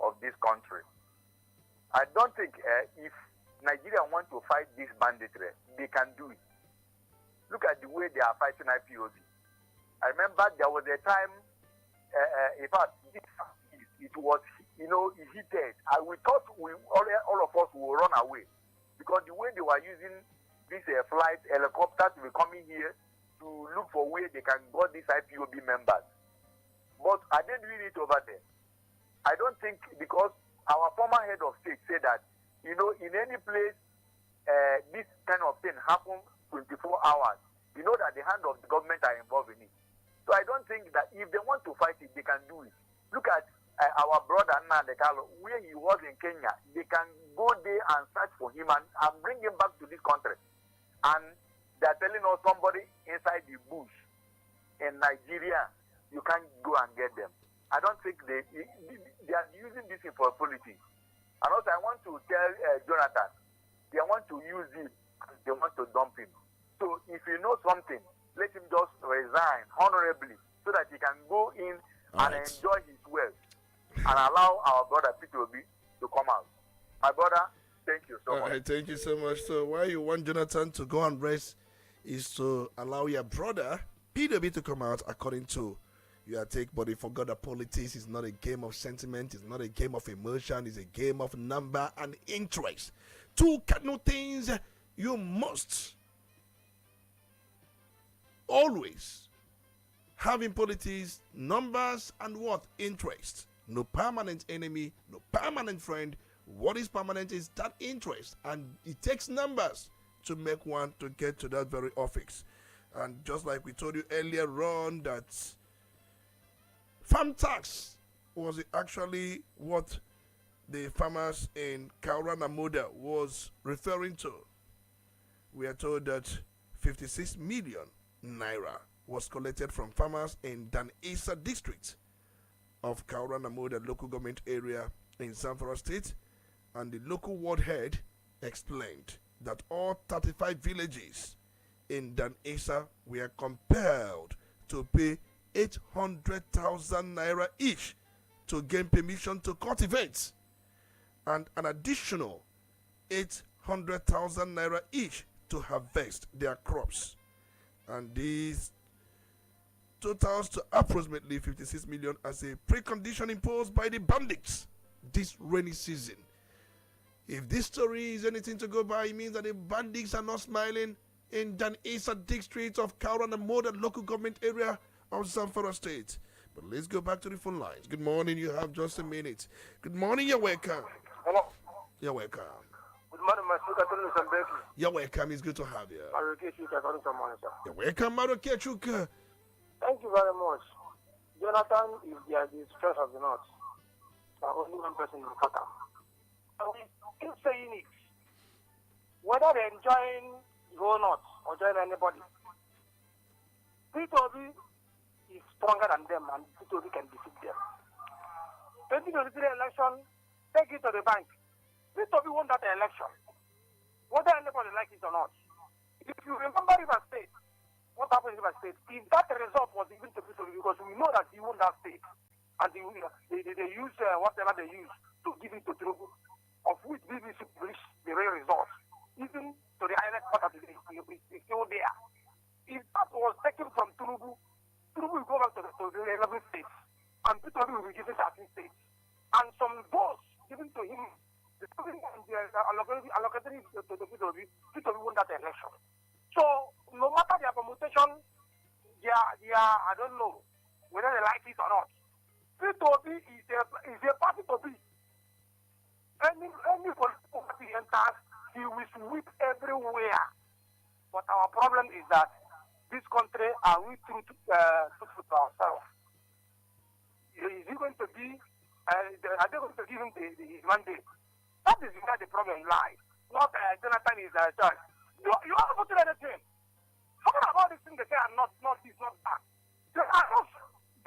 F: of this country. I don't think if Nigeria want to fight this banditry, they can do it. Look at the way they are fighting IPOB. I remember there was a time, in fact, it was, heated. And we thought all of us would run away. Because the way they were using this flight helicopter to be coming here to look for where they can get these IPOB members. But are they doing it over there? I don't think, because our former head of state said that, in any place this kind of thing happens 24 hours, you know that the hand of the government are involved in it. So I don't think that if they want to fight it, they can do it. Look at our brother Nnamdi Kanu, where he was in Kenya. They can go there and search for him and bring him back to this country. And they're telling us somebody inside the bush in Nigeria, you can't go and get them. I don't think they are using this for politics. And also I want to tell Jonathan, they want to use him, they want to dump him. So if you know something, let him just resign honorably so that he can go in and enjoy his wealth and allow our brother P2B to come out. My brother, thank you so much.
C: All right, thank you so much. So why you want Jonathan to go and rest is to allow your brother P2B to come out according to your take. But he forgot that politics is not a game of sentiment, it's not a game of emotion, it's a game of number and interest. Two cardinal things you must always have in politics: numbers and what? Interest. No permanent enemy, no permanent friend. What is permanent is that interest, and it takes numbers to make one to get to that very office. And just like we told you earlier on, that farm tax was actually what the farmers in Kaura Namoda was referring to. We are told that 56 million naira was collected from farmers in Dan Isa district of Kaura Namoda local government area in Zamfara state, and the local ward head explained that all 35 villages in Dan Isa were compelled to pay 800,000 naira each to gain permission to cultivate, and an additional 800,000 naira each to harvest their crops. And these totals to approximately 56 million as a precondition imposed by the bandits this rainy season. If this story is anything to go by, it means that the bandits are not smiling in Dan Isa district of Kauran and Modern local government area of Zamfara State. But let's go back to the phone lines. Good morning, you have just a minute. Good morning, you're welcome.
H: Hello.
C: You're welcome.
H: Good morning, my speaker, Olisa Mbeki.
C: You're welcome, it's good to have you. You're welcome, Marokechuka.
H: Thank you very much. Jonathan is the strength of the North. Only one person in Qatar. And we keep saying it. Whether they're enjoying the whole North or join anybody, P2B is stronger than them and P2B can defeat them. 2023 election, take it to the bank. P2B won that election. Whether anybody likes it or not. If you remember River State, what happened in River State, if that result was even to P2B, because we know that he won that state, and they use whatever they use to give it to Tinubu, of which BBC published the real results, even to the highest part of the day, it's still there. If that was taken from Tinubu, Tinubu will go back to the 11 states, and P2B will be given 13 states. And some votes given to him, allocated to the P2B won that election. So, no matter their permutation, I don't know whether they like it or not. P2B is a party to be. Any political party enters, he will sweep everywhere. But our problem is that this country, are we truthful to ourselves? Is he going to be, are they going to give him his mandate? That is where the problem lies. Not Jonathan is a judge. You are not doing anything. Talking about this thing they say are not this, not that. They are not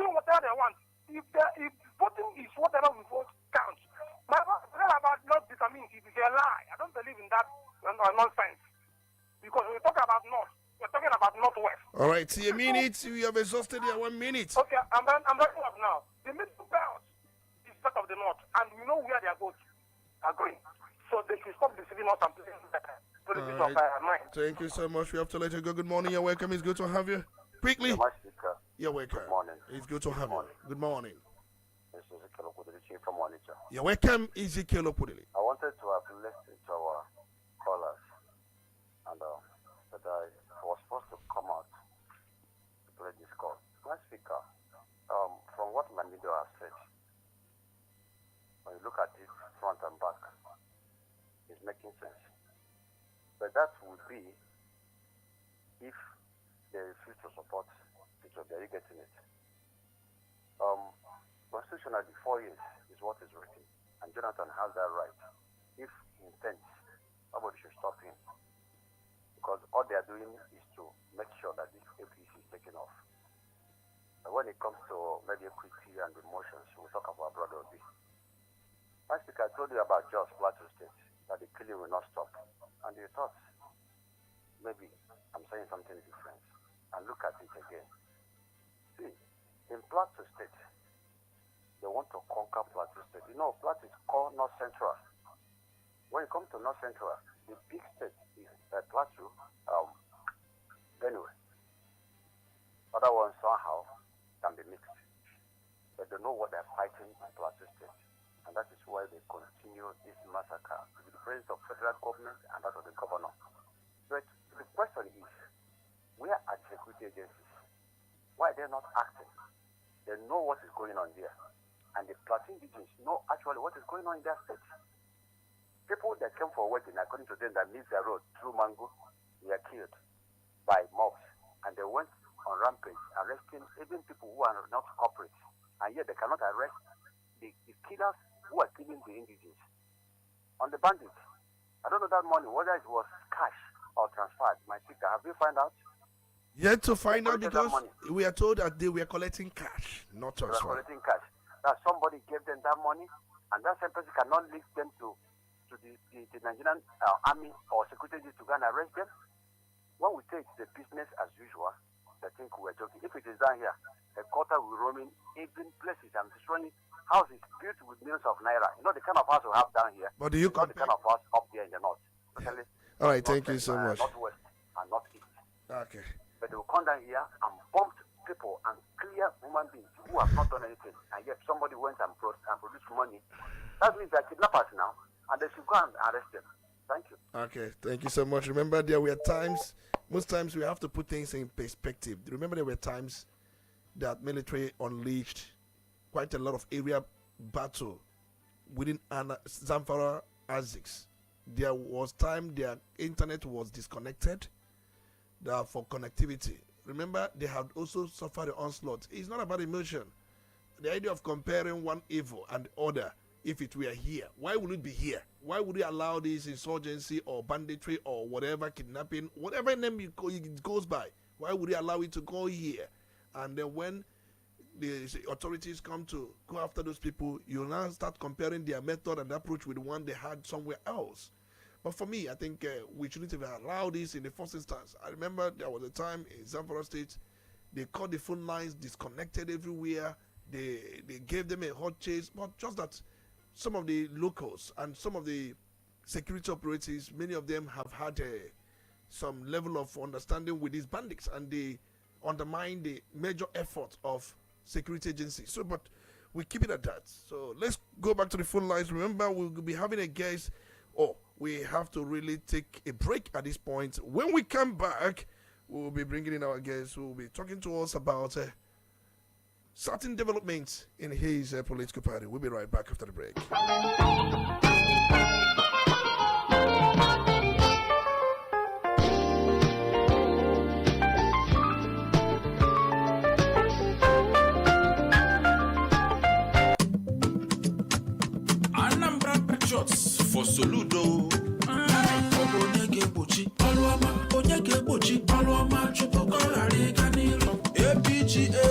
H: doing whatever they want. If voting is whatever we vote counts. My question about not determined it is a lie. I don't believe in that nonsense. Because when we talk about North, we're talking about Northwest.
C: All right, see a minute. We have exhausted your 1 minute.
H: Okay, I'm wrapping up now. The middle belt is part of the North, and we know where their votes are going. So they should stop deceiving us and playing politics of mind.
C: Thank you so much. We have to let you go. Good morning. You're welcome. It's good to have you. Quickly. You're welcome.
I: Good morning.
C: It's good to have you. Good morning.
I: This is Ezekiel Okudili from Onitsha.
C: You're welcome, Ezekiel Okudili.
I: I wanted to have listened to our callers, and that I was supposed to come out to play this call. My speaker, from what Lamido has said, when you look at it front and back, it's making sense. But that would be if they refuse to support it, or they're getting it. Constitutionally, 4 years is what is written, and Jonathan has that right. If he intends, nobody should stop him, because all they are doing is to make sure that this APC is taken off. But when it comes to maybe equity and emotions, we'll talk about Brother Obi. My speaker, I told you about Jos Plateau State, that the killing will not stop, and you thought maybe I'm saying something different. And look at it again. See, in Plateau State, they want to conquer Plateau State. You know, Plateau is called North Central. When you come to North Central, the big state is Plateau, Benue. Other ones somehow can be mixed. But they know what they're fighting in Plateau State. And that is why they continue this massacre with the presence of federal government and that of the governor. But the question is, where are the security agencies? Why are they not acting? They know what is going on there. And the Plateau indigenous know actually what is going on in their state. People that came for wedding, according to them, that missed their road through Mango, were killed by mobs. And they went on rampage, arresting even people who are not corporate. And yet they cannot arrest the killers who are killing the indigenous. On the bandits, I don't know that money, whether it was cash or transferred. My sister, have you found out?
C: Yet to find out, because we are told that they were collecting cash, not transfer.
I: They were collecting cash. That somebody gave them that money, and that same person cannot link them to the Nigerian army or security to go and arrest them. When we say it's the business as usual, they think we're joking. If it is down here, a quarter will roaming even places and destroying houses built with millions of naira. You know the kind of house we have down here.
C: But do you
I: not the kind of house up there in the north. Especially
C: all right, thank you so much.
I: Northwest and northeast.
C: Okay.
I: But they will come down here and bump people and clear human beings who have not done anything, and yet somebody went and produced money. That means they're kidnappers now, and they should go and arrest them. Thank you.
C: Okay, thank you so much. Remember, there were times, most times we have to put things in perspective. Remember, there were times that military unleashed quite a lot of area battle within Zamfara ASICs. There was time their internet was disconnected for connectivity. Remember, they had also suffered the onslaught. It's not about emotion. The idea of comparing one evil and the other, if it were here, why would it be here? Why would you allow this insurgency or banditry or whatever, kidnapping, whatever name it goes by, why would you allow it to go here? And then when the authorities come to go after those people, you now start comparing their method and approach with the one they had somewhere else. But for me, I think we shouldn't have allowed this in the first instance. I remember there was a time in Zamfara State, they caught the phone lines disconnected everywhere. They gave them a hot chase, but just that some of the locals and some of the security operatives, many of them have had some level of understanding with these bandits, and they undermine the major effort of security agencies. So, but we keep it at that. So let's go back to the phone lines. Remember, we'll be having a guest. We have to really take a break at this point. When we come back, we'll be bringing in our guests who will be talking to us about certain developments in his political party. We'll be right back after the break.
J: Anambra Patriots for Soludo. APGA,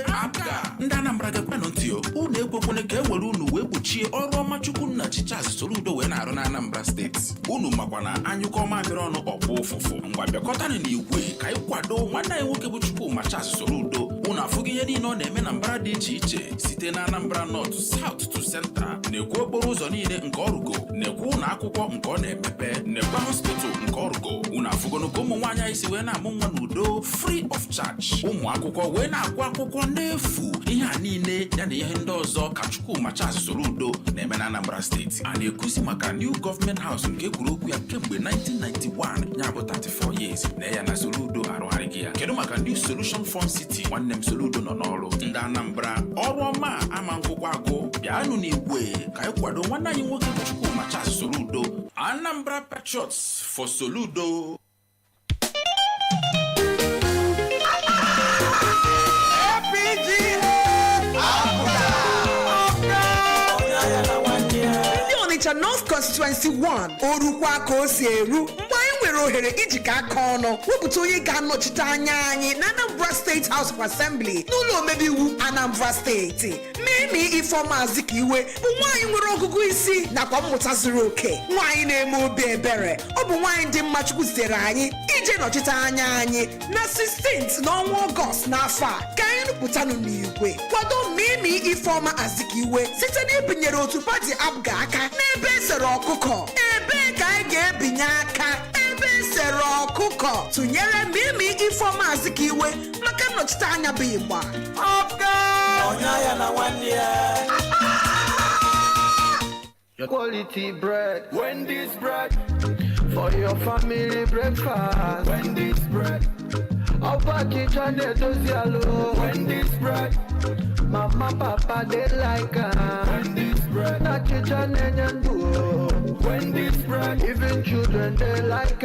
J: APGA. Ndanambra gakwano ntio. Une kwekwane ke were unu wee gbochie ọrụ ọma Chukwu nna Chichas Soludo wee na-arụ na Anambra State. Unu makwana anyụkọ mamịrị ọnụ ọkpụ ụfụfụ. Ngwa bịakọtanụ n'igwe ka anyị kwado nwanne anyị nwoke bụ Chukwu Machas Soludo. Unu afụghị ihe niile ọ na-eme na mbara dị iche iche site na Anambra North, South to Central. Na-ekwu okporo ụzọ niile nke ọrụgo, na-ekwu ụlọ akwụkwọ nke ọ na-emepe, na-ekwu hospital nke ọrụgo. Unu afụgono ka ụmụ nwaanyị anyị si wee na-amụ nwa n'udo free of charge. Ụmụ akwụkwọ wee na-agụ akwụkwọ n'efu. Ihe a niile ya na ihe ndị ọzọ ka Chukwu Machas Soludo na-eme na Anambra State. A na-ekwusi maka New Government House nke kwuru okwu ya kemgbe 1991, ya bụ 34 years na ya na Soludo arụgharịghị ya. Kedu maka New Solution Fund City nwanne m Soludo nọ n'ọrụ. Ndị Anambra ọrụ ọma ama ngwụkwa agụ bịanụ n'igwe ka anyị kwado nwanne anyị nwoke bụ Chukwu Machas Soludo. Anambra Patriots for Soludo.
K: Onitsha North Constituency 1 orukwa ka o si eru mgbe anyị nwere ohere ijikọ aka ọnụ wepụta onye ga-anọchite anya anyị na Anambra State House of Assembly n'ụlọ omebe iwu Anambra State. Mimi Ifeoma Azikiwe bụ nwaanyị nwere ọgụgụ isi nakwa mmụta zuru oke, nwaanyị na-eme obi ebere. Ọ bụ nwaanyị dị mma Chukwu zitere anyị ije nọchite anya anyị na 16th n'ọnwa Ọgọst n'afọ a. Ka anyị rụpụtanụ n'igwe kwado Mimi Ifeoma Azikiwe site n'ibinyere otu pati APGA aka n'ebe esere ọkụkọ. Ebe ka anyị ga-ebinye aka ebe esere ọkụkọ tụnyere Mimi Ifeoma Azikiwe maka nnọchite anya bụ Igba.
L: Quality bread, Wendy's bread, for your family breakfast. Wendy's bread, Opa kitchen they does yellow. Wendy's bread, Mama Papa they like Wendy's bread, na kitchen and do. Wendy's bread, even children they like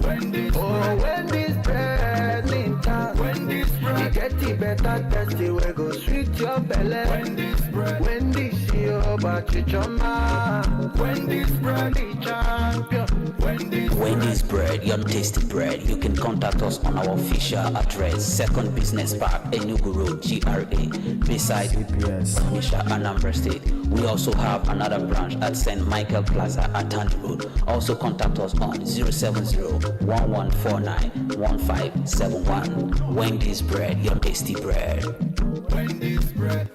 L: Wendy's bread, Wendy's bread, Linta. Wendy's bread, you get it better tasty, we go sweet your belly. Wendy's bread, Wendy's your bachichoma. Wendy's bread, the champion. Wendy's
M: Wendy's Bread, your tasty bread. You can contact us on our official address, Second Business Park, Enugu Road, GRA, beside Onitsha, Anambra State. We also have another branch at St. Michael Plaza at Tandy Road. Also contact us on 070-1149-1571. Wendy's Bread, your tasty bread.
L: Wendy's Bread.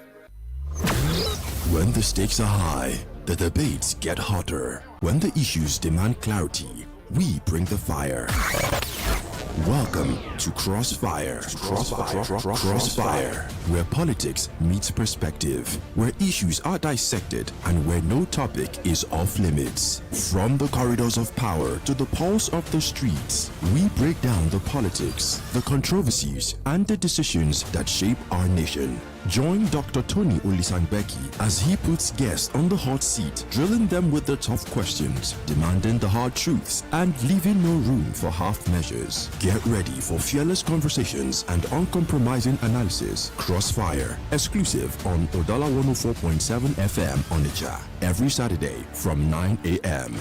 B: When the stakes are high, the debates get hotter. When the issues demand clarity, we bring the fire. Welcome to Crossfire. Crossfire, where politics meets perspective, where issues are dissected, and where no topic is off limits. From the corridors of power to the pulse of the streets, we break down the politics, the controversies, and the decisions that shape our nation. Join Dr. Tony Olisa Mbeki as he puts guests on the hot seat, drilling them with the tough questions, demanding the hard truths, and leaving no room for half measures. Get ready for fearless conversations and uncompromising analysis. Crossfire, exclusive on Udala 104.7 FM Onitsha, every Saturday from 9 a.m.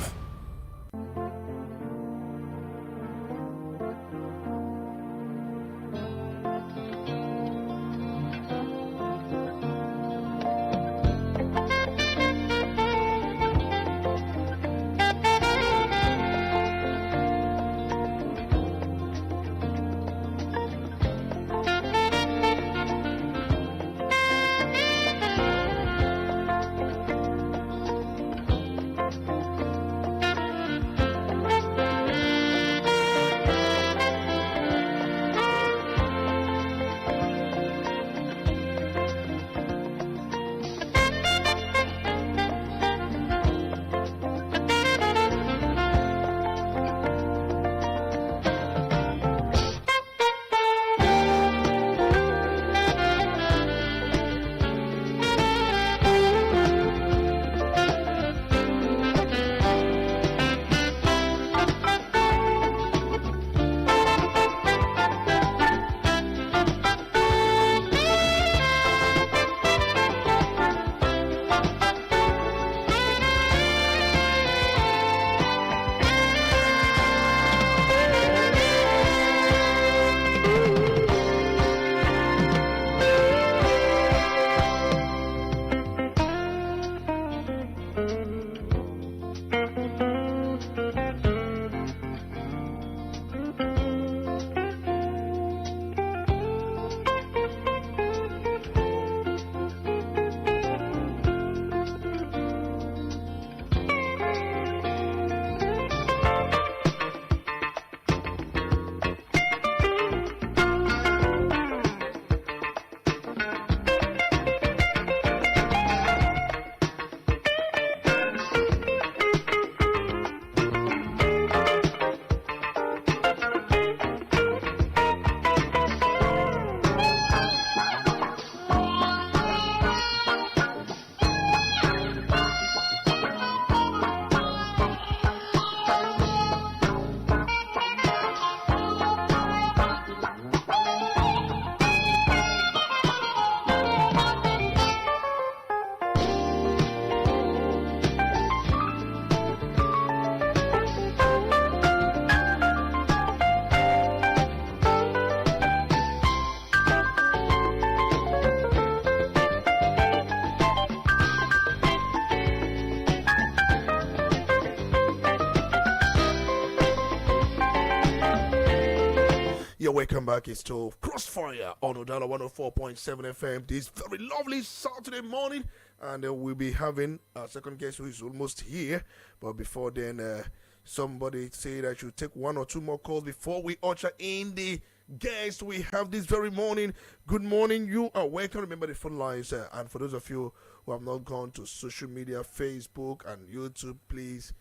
C: Welcome back. It's to Crossfire on Udala 104.7 FM this very lovely Saturday morning, and we'll be having our second guest who is almost here. But before then, somebody said I should take one or two more calls before we usher in the guest we have this very morning. Good morning, you are welcome. Remember the phone lines, and for those of you who have not gone to social media, Facebook and YouTube, please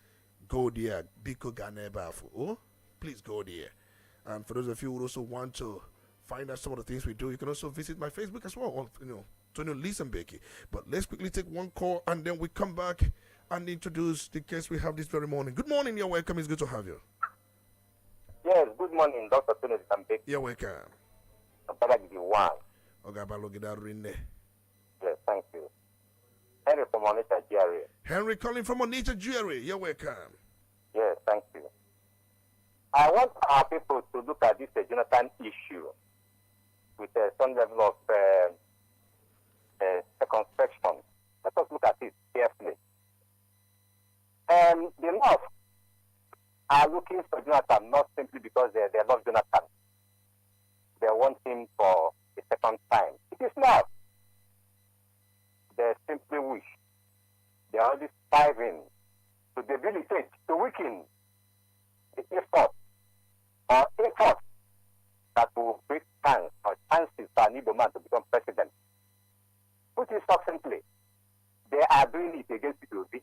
C: go there. Biko Ganebafu. Please go there. And for those of you who also want to find out some of the things we do, you can also visit my Facebook as well on, Tony Olisa Mbeki. But let's quickly take one call and then we come back and introduce the guest we have this very morning. Good morning, you're welcome. It's good to have you.
D: Yes, good morning, Dr. Tony Olisa Mbeki.
C: You're welcome.
D: Yes, thank you. Henry from Onitsha, GRA.
C: Henry calling from Onitsha, GRA. You're welcome.
D: Yes, thank you. I want our people to look at this Jonathan issue with some level of circumspection. Let us look at it carefully. The North are looking for Jonathan not simply because they love Jonathan. They want him for a second time. It is not. They simply wish. They are only striving to debilitate, to weaken the effort that will bring chances for an Igbo man to become president. Put it succinctly, they are doing it against P2B.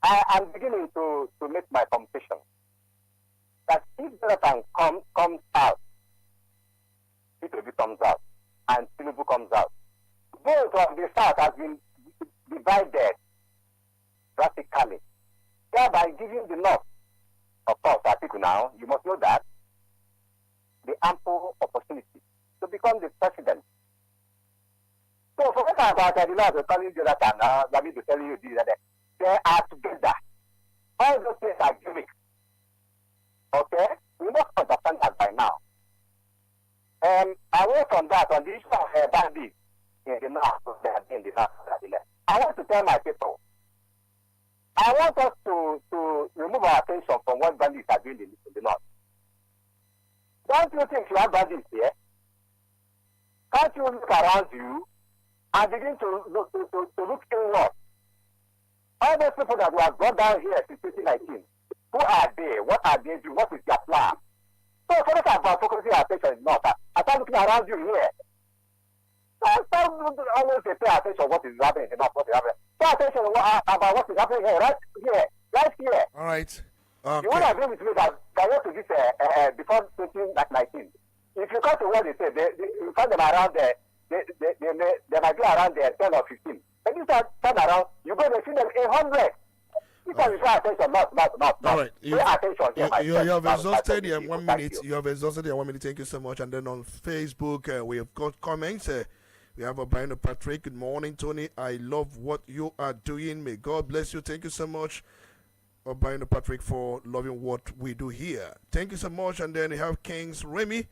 D: I am beginning to make my competition that if Jonathan comes out, P2B comes out, and Tinubu comes out, both of the South has been divided drastically, thereby giving the North, of course, Atiku now, you must know that, the ample opportunity to become the president. So forget about the North calling Jonathan now, let me to tell you this, that they are together. All those things are gimmicks. Okay? We must understand that by now. Away from that, on the issue of bandits in the North, they have been in the North, I want to tell my people, I want us to remove our attention from what bandits are doing in the North. Don't you think you have bandits here? Can't you look around you and begin to look inward? All those people that were brought down here since 2019, who are they? What are they doing? What is their plan? So forget about focusing our attention in the North. I start looking around you here. Start always pay attention to what is happening in the North, what is happening. Pay attention about what is happening here, right here.
C: All right. Okay.
D: You want to agree with me that went to this before 2019. If you come to what they say, you find them around there, they might be around there 10 or 15. And you start turn around, you go and see them 100. Because you pay attention, not.
C: All right.
D: Pay attention.
C: You have exhausted your 1 minute. You have exhausted your 1 minute. Thank you so much. And then on Facebook, we have got comments. We have Brian Patrick. Good morning, Tony. I love what you are doing. May God bless you. Thank you so much, Brian Patrick, for loving what we do here. Thank you so much. And then we have Kings Remy.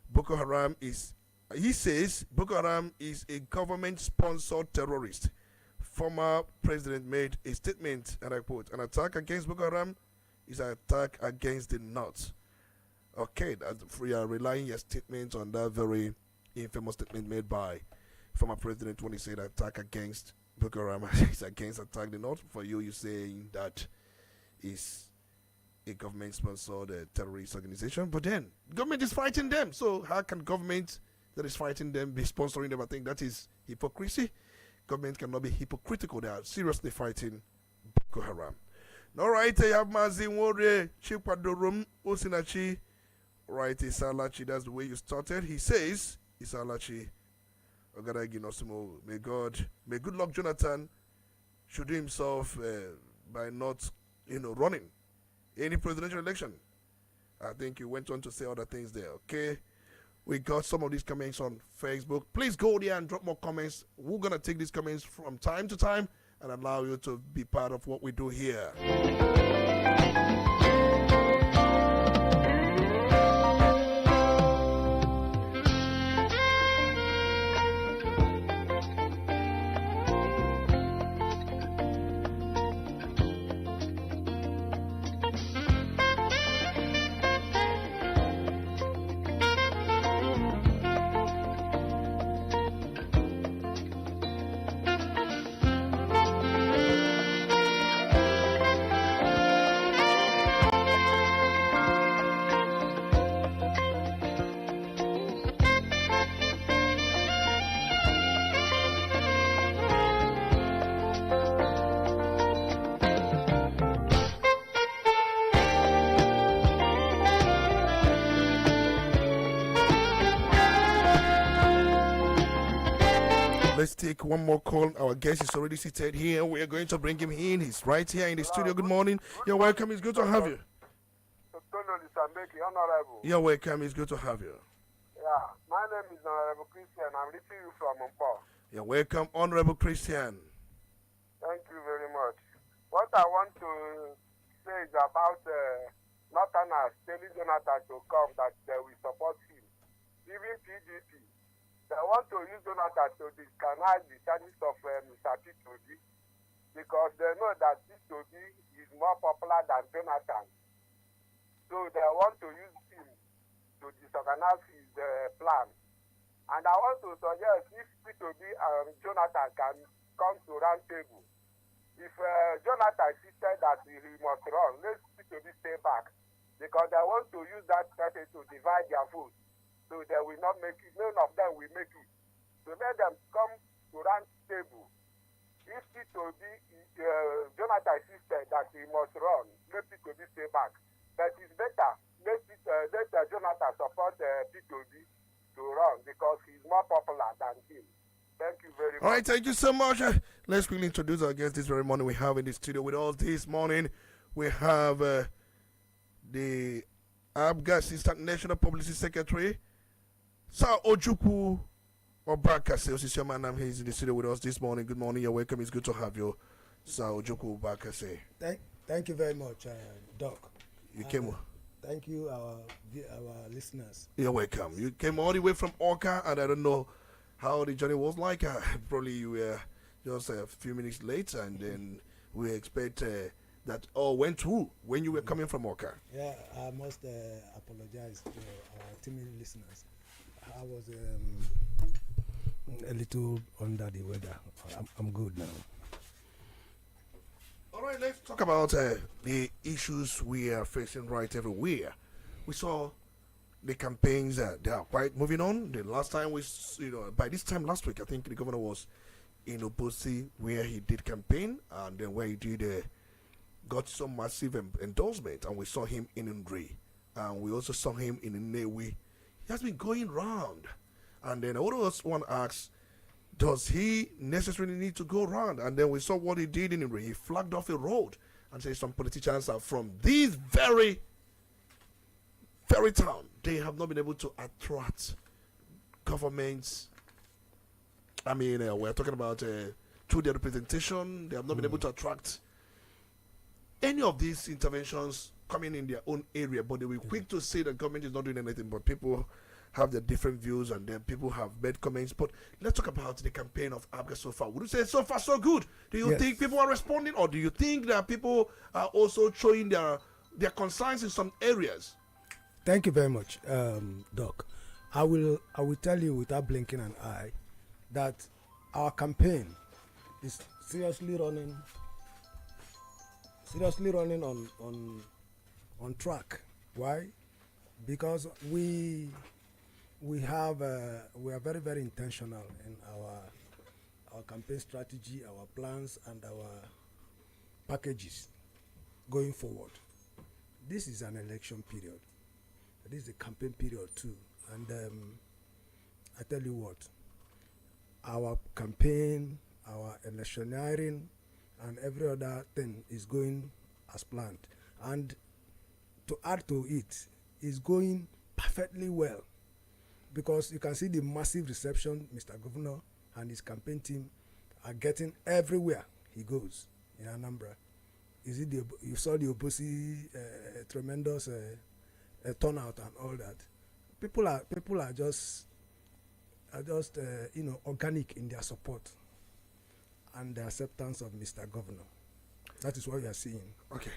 C: Boko Haram he says Boko Haram is a government-sponsored terrorist. Former president made a statement, and I quote, an attack against Boko Haram is an attack against the North. Okay, we are relying your statement on that very infamous statement made by former president when he said attack against Boko Haram is against attack the North. For you saying that is a government-sponsored terrorist organization, but then government is fighting them. So how can government that is fighting them be sponsoring them? I think that is hypocrisy. Government cannot be hypocritical. They are seriously fighting Boko Haram. All right, I have Mazin Wore Chikwadorum Osinachi. Right, Isalachi, that's the way you started. He says, Isalachi, may good luck, Jonathan, should do himself by not, running any presidential election. I think you went on to say other things there, okay? We got some of these comments on Facebook. Please go there and drop more comments. We're going to take these comments from time to time and allow you to be part of what we do here. Let's take one more call. Our guest is already seated here. We are going to bring him in. He's right here in the studio. Good morning. You're welcome. It's good to have you.
N: Olisa Mbeki, Honorable.
C: You're welcome. It's good to have you.
N: Yeah, my name is Honorable Christian. I'm reaching you from Mumbai.
C: You're welcome, Honorable Christian.
N: Thank you very much. What I want to say is about Northerners telling Jonathan to come that they will support him. Even PDP, they want to use Jonathan to discanal the chances of Mr. P2B because they know that P2B is more popular than Jonathan. So they want to use him to disorganize his plan. And I want to suggest if P2B and Jonathan can come to round table. If Jonathan insisted that he must run, let P2B stay back. Because they want to use that strategy to divide their vote. So they will not make it. None of them will make it. So let them come to round table. If P2B, Jonathan insisted that he must run, let P2B stay back. But it's better. Let Jonathan support P2B to run because he's more popular than him. Thank you very much.
C: All right, thank you so much. Let's quickly introduce our guest this very morning. We have in the studio with us this morning, we have the ABGA Assistant National Publicity Secretary, Sir Ojukwu Obakase Osisioma. He's in the studio with us this morning. Good morning, you're welcome. It's good to have you, Sir Ojukwu Obakase.
O: Thank you very much, Doc.
C: You came.
O: Thank you, our listeners.
C: You're welcome. You came all the way from Orca, and I don't know how the journey was like. Probably you were just a few minutes late, and then we expect that all went through when you were coming from Orca.
O: Yeah, I must apologize to our timid listeners. I was a little under the weather. I'm good now.
C: All right, let's talk about the issues we are facing right everywhere. We saw the campaigns they are quite moving on. The last time by this time last week, I think the governor was in Obosi where he did campaign, and then where he did got some massive endorsement, and we saw him in Ndri, and we also saw him in Nnewi. He has been going round, and then I would also want to ask, does he necessarily need to go around? And then we saw what he did in Ndri. He flagged off a road and said some politicians are from these very town. They have not been able to attract governments. I mean, we're talking about through their representation, they have not been able to attract any of these interventions coming in their own area, but they were quick to say that government is not doing anything, but people have their different views, and then people have made comments. But let's talk about the campaign of ABGA so far. Would you say so far so good? Do you think people are responding, or do you think that people are also showing their concerns in some areas?
O: Thank you very much, Doc. I will tell you without blinking an eye that our campaign is seriously running on track. Why? Because we are very, very intentional in our campaign strategy, our plans, and our packages going forward. This is an election period. This is a campaign period too. And I tell you what, our campaign, our electioneering, and every other thing is going as planned. And to add to it, is going perfectly well, because you can see the massive reception Mr. Governor and his campaign team are getting everywhere he goes in Anambra. You saw the Obosi tremendous turnout and all that. People are just organic in their support and the acceptance of Mr. Governor. That is what we are seeing.
C: Okay.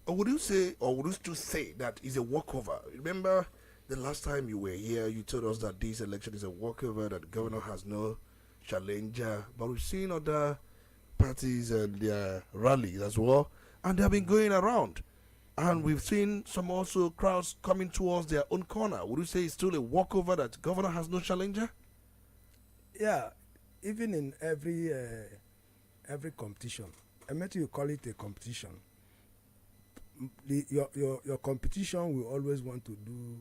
C: Would you still say that is a walkover? Remember the last time you were here, you told us that this election is a walkover, that the governor has no challenger. But we've seen other parties and their rallies as well, and they have been going around. And we've seen some also crowds coming towards their own corner. Would you say it's still a walkover that the governor has no challenger?
O: Yeah, even in every competition, I meant you call it a competition. Your competition will always want to do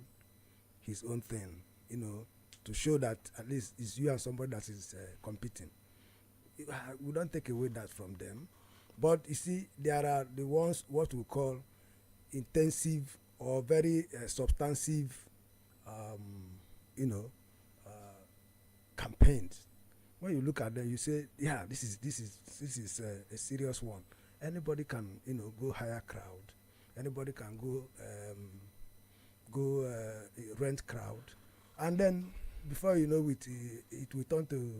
O: his own thing, to show that at least it's you and somebody that is competing. We don't take away that from them, but you see, there are the ones what we call intensive or very substantive, campaigns. When you look at them, you say, yeah, this is a serious one. Anybody can, go hire crowd. Anybody can go rent crowd, and then before you know it, it will turn to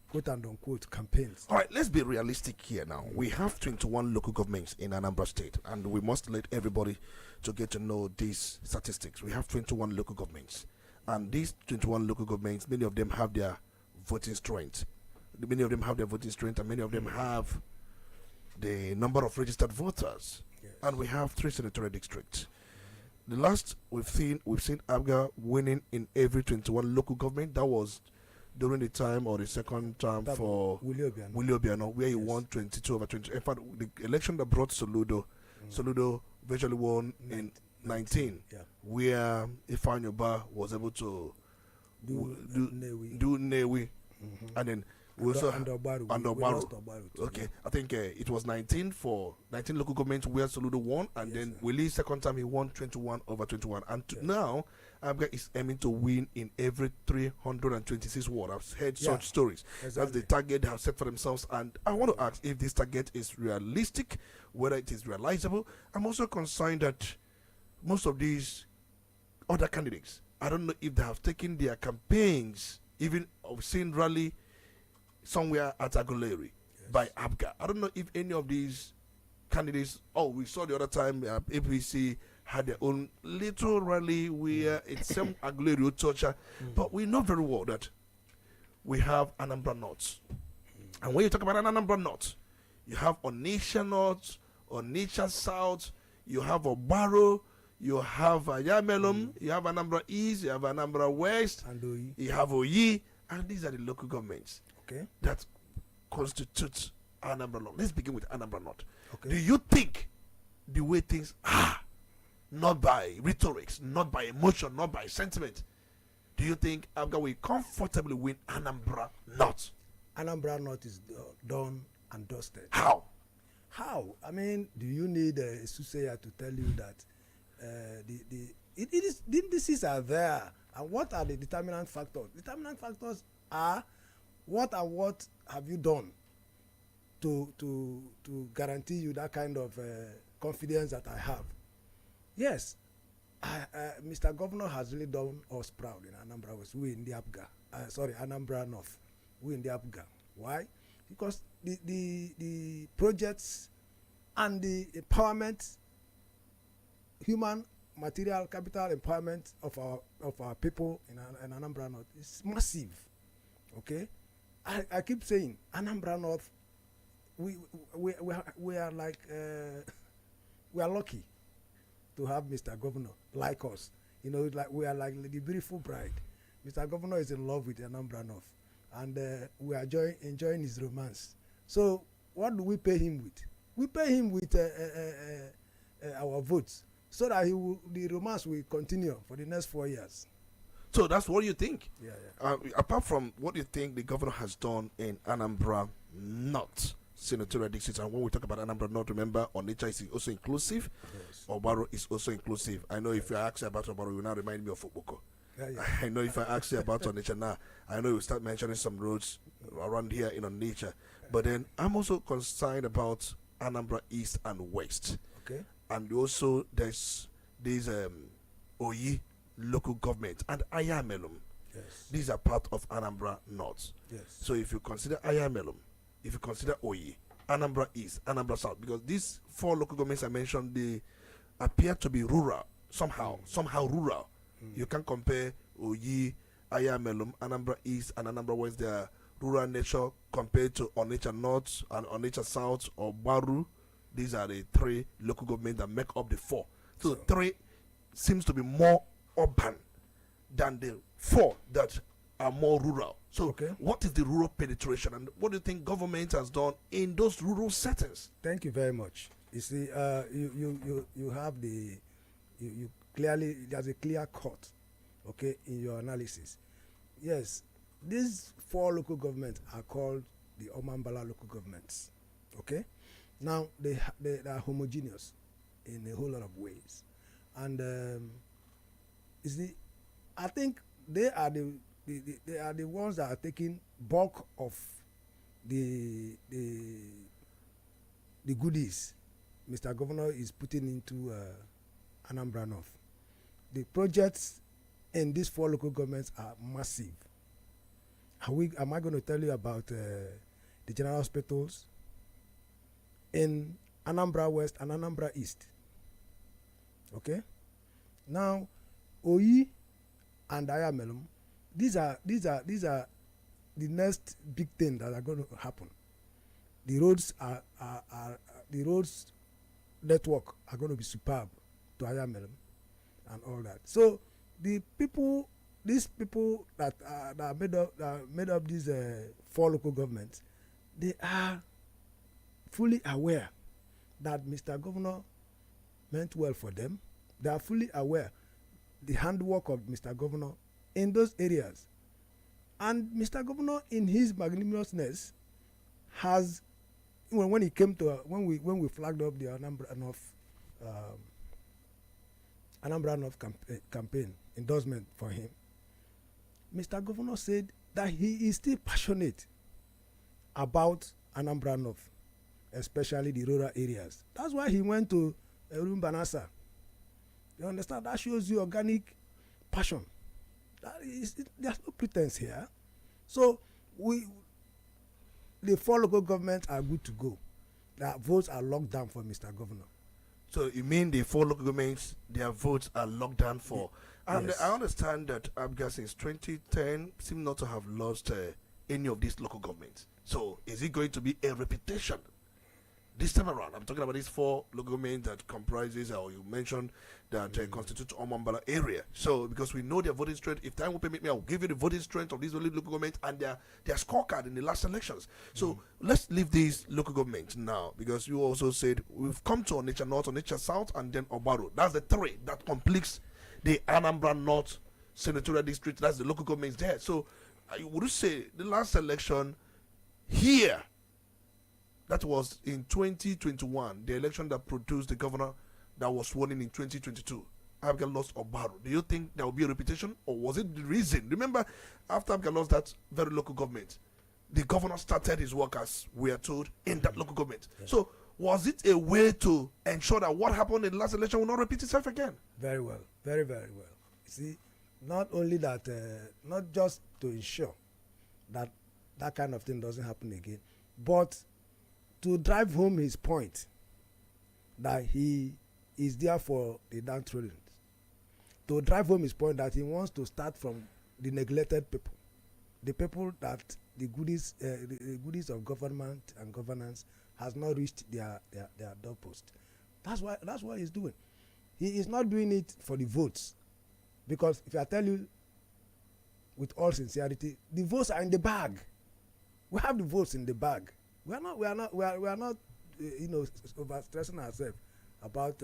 O: quote and unquote campaigns.
C: All right, let's be realistic here now. We have 21 local governments in Anambra State, and we must let everybody to get to know these statistics. We have 21 local governments, and these 21 local governments, many of them have their voting strength. Many of them have their voting strength, and many of them have the number of registered voters. Yes. And we have 3 senatorial districts. The last we've seen ABGA winning in every 21 local government. That was during the time or the second term for Willie Obiano, where he won 22 over 20. In fact, the election that brought Soludo virtually won in 19, where Ifanyoba was able to do Newi, and then we also and Obaru. Okay, I think it was 19 local governments where Soludo won, and then Willie's second time he won 21 over 21, and now Abga is aiming to win in every 326 wards. I've heard such stories. Exactly. That's the target they have set for themselves, and I want to ask if this target is realistic, whether it is realizable. I'm also concerned that most of these other candidates, I don't know if they have taken their campaigns, even of seen rally somewhere at Aguleri by ABGA. I don't know if any of these candidates, we saw the other time APC had their own little rally where it's some Aguleri torture, but we know very well that we have Anambra North. And when you talk about Anambra North, you have Onitsha North, Onitsha South, you have Obaro, you have Ayamelum, you have Anambra East, you have Anambra West, and you have Oyi, and these are the local governments that constitute Anambra North. Let's begin with Anambra North. Do you think the way things are, not by rhetorics, not by emotion, not by sentiment, do you think Abga will comfortably win Anambra North? Anambra North is done and dusted. How? I mean, do you need a soothsayer to tell you that the indices are there, and what are the determinant factors? Determinant factors are what have you done to guarantee you that kind of confidence that I have. Yes, Mr. Governor has really done us proud in Anambra West. We in the ABGA, Anambra North, we in the ABGA. Why? Because the projects and the empowerment, human material capital empowerment of our people in Anambra North is massive. Okay, I keep saying Anambra North, we are like we are lucky to have Mr. Governor like us. You know, like we are like the beautiful bride. Mr. Governor is in love with Anambra North, and we are enjoying his romance. So what do we pay him with? We pay him with our votes, so that the romance will continue for the next 4 years. So that's what you think? Yeah. Apart from what you think the governor has done in Anambra North senatorial district, and when we talk about Anambra North, remember Onitsha is also inclusive. Yes. Obaro is also inclusive. I know if I ask you about Obaro, you will now remind me of Fuboko. I know if I ask you about Onitsha now, I know you start mentioning some roads around here in Onitsha. But then I'm also concerned about Anambra East and West. Okay. And also there's Oyi local government and Ayamelum. Yes. These are part of Anambra North. Yes. So if you consider Ayamelum, if you consider Oyi, Anambra East, Anambra South, because these 4 local governments I mentioned, they appear to be rural, somehow rural. You can compare Oyi, Ayamelum, Anambra East, and Anambra West. They are rural nature compared to Onitsha North and Onitsha South or Baru. These are the 3 local governments that make up the 4. So 3 seems to be more urban than the 4 that are more rural. So what is the rural penetration, and what do you think government has done in those rural settings? Thank you very much. You see, you have you clearly, there's a clear cut, okay, in your analysis. Yes, these 4 local governments are called the Omambala local governments. Okay, now they are homogeneous in a whole lot of ways, and you see, I think they are the ones that are taking bulk of the goodies
O: Mr. Governor is putting into Anambra North. The projects in these 4 local governments are massive. Am I going to tell you about the general hospitals in Anambra West and Anambra East? Okay. Now, Oyi and Ayamelum, these are the next big thing that are going to happen. The roads the roads network are going to be superb to Ayamelum and all that. So these people that made up these 4 local governments, they are fully aware that Mr. Governor meant well for them. They are fully aware the handwork of Mr. Governor in those areas. And Mr. Governor, in his magnanimousness, has, when he came to when we flagged up the Anambra North campaign endorsement for him, Mr. Governor said that he is still passionate about Anambra North, especially the rural areas. That's why he went to Banasa. You understand? That shows you organic passion. There's no pretense here. So the 4 local governments are good to go. Their votes are locked down for Mr. Governor.
C: So you mean the 4 local governments, their votes are locked down for? And
O: yes.
C: I understand that Abga since 2010 seem not to have lost any of these local governments. So is it going to be a repetition this time around? I'm talking about these 4 local governments that comprises, or you mentioned that constitute Omambala area. So because we know their voting strength, if time will permit me, I'll give you the voting strength of these local governments and their scorecard in the last elections. So let's leave these local governments now, because you also said we've come to Onitsha North, Onitsha South, and then Obaru. That's the 3 that completes the Anambra North senatorial district. That's the local governments there. So would you say the last election here, that was in 2021, the election that produced the governor that was sworn in 2022, Abga lost Obaru. Do you think there will be a repetition, or was it the reason? Remember, after Abga lost that very local government, the governor started his work, as we are told, in that local government. Yeah. So was it a way to ensure that what happened in the last election will not repeat itself again?
O: Very well. Very, very well. See, not only that, not just to ensure that that kind of thing doesn't happen again, but to drive home his point that he is there for the downtrodden, to drive home his point that he wants to start from the neglected people, the people that the goodies of government and governance has not reached their doorpost. That's what he's doing. He is not doing it for the votes, because if I tell you with all sincerity, the votes are in the bag. We have the votes in the bag. We are not over stressing ourselves about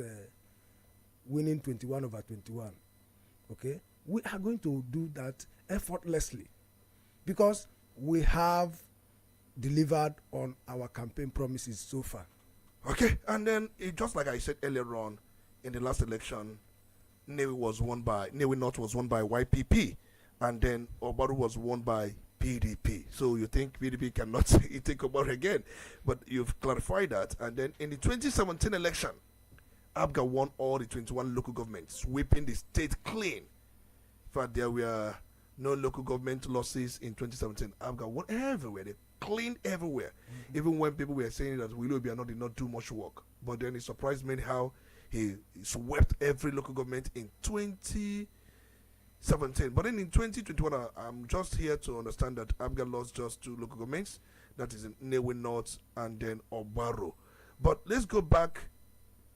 O: winning 21/21. Okay, we are going to do that effortlessly, because we have delivered on our campaign promises so far.
C: Okay, and then just like I said earlier on, in the last election, Newi North was won by YPP, and then Obaru was won by PDP. So you think PDP cannot take Obaru again, but you've clarified that. And then in the 2017 election, Abga won all the 21 local governments, sweeping the state clean. In fact, there were no local government losses in 2017. Abga won everywhere. They cleaned everywhere. Even when people were saying that Willow Obiano did not do much work. But then it surprised me how he swept every local government in 2017. But then in 2021, I'm just here to understand that Abga lost just 2 local governments. That is in Newi North and then Obaru. But let's go back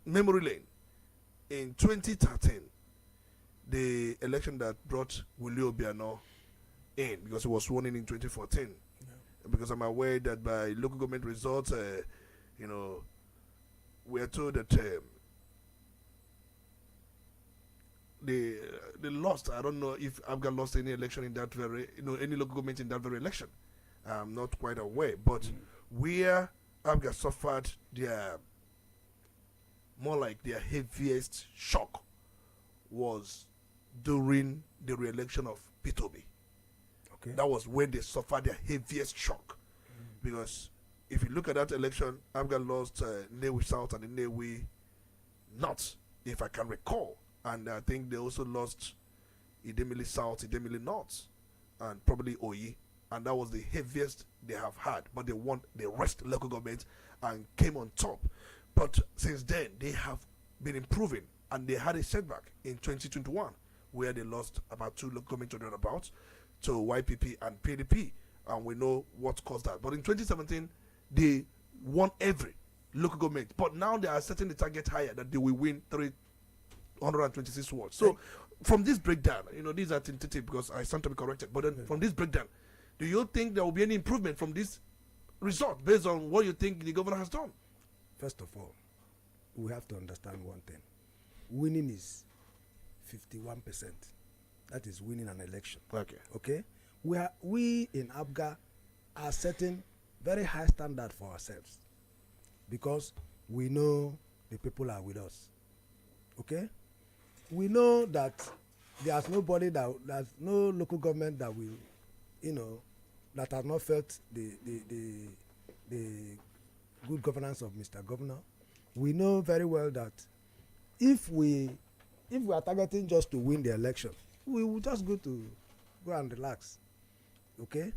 C: memory lane. In 2013, the election that brought Willie Obiano in, because he was sworn in 2014. Yeah. Because I'm aware that by local government results, we are told that they lost. I don't know if Abga lost any election in that very, any local government in that very election. I'm not quite aware. But where Abga suffered their heaviest shock was during the re-election of P2B. Okay. That was when they suffered their heaviest shock. Because if you look at that election, Abga lost Newi South and Newi North, if I can recall. And I think they also lost Idemili South, Idemili North, and probably Oyi. And that was the heaviest they have had. But they won the rest local government and came on top. But since then, they have been improving. And they had a setback in 2021, where they lost about 2 local government or about to YPP and PDP. And we know what caused that. But in 2017, they won every local government. But now they are setting the target higher, that they will win 326 wards. So from this breakdown, these are tentative because I stand to be corrected. But then from this breakdown, do you think there will be any improvement from this result based on what you think the governor has done?
O: First of all, we have to understand one thing. Winning is 51%. That is winning an election. Okay. We in Abga are setting very high standard for ourselves because we know the people are with us. Okay. We know that there's no local government that will, that has not felt the good governance of Mr. Governor. We know very well that if we are targeting just to win the election, we will just go and relax. Okay?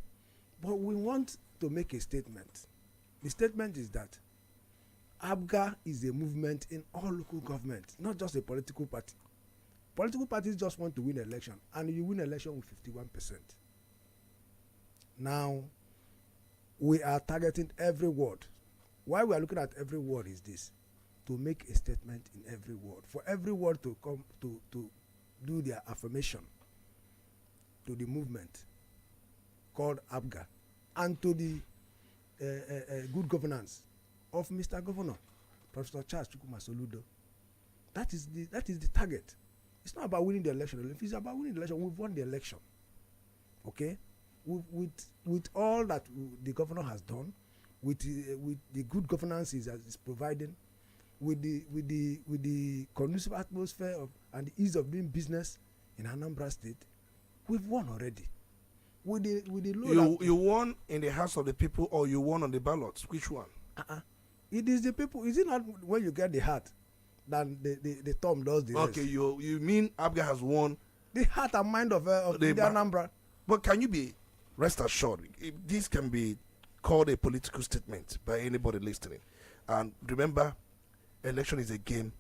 O: But we want to make a statement. The statement is that ABGA is a movement in all local governments, not just a political party. Political parties just want to win election, and you win election with 51%. Now, we are targeting every ward. Why we are looking at every ward is this: to make a statement in every ward. For every ward to come to do their affirmation to the movement called ABGA and to the good governance of Mr. Governor, Professor Charles Chukwuma Soludo. That is the target. It's not about winning the election. If it's about winning the election, we've won the election. Okay? With all that the governor has done, with the good governance is providing, with the conducive atmosphere and the ease of doing business in Anambra State, we've won already. With the low
C: you won in the House of the People, or you won on the ballots? Which one?
O: It is the people. Is it not when you get the heart, then the thumb does the rest?
C: Okay, you mean Abga has won
O: the heart and mind of the Anambra?
C: But can you be rest assured, this can be called a political statement by anybody listening. And remember, election is a game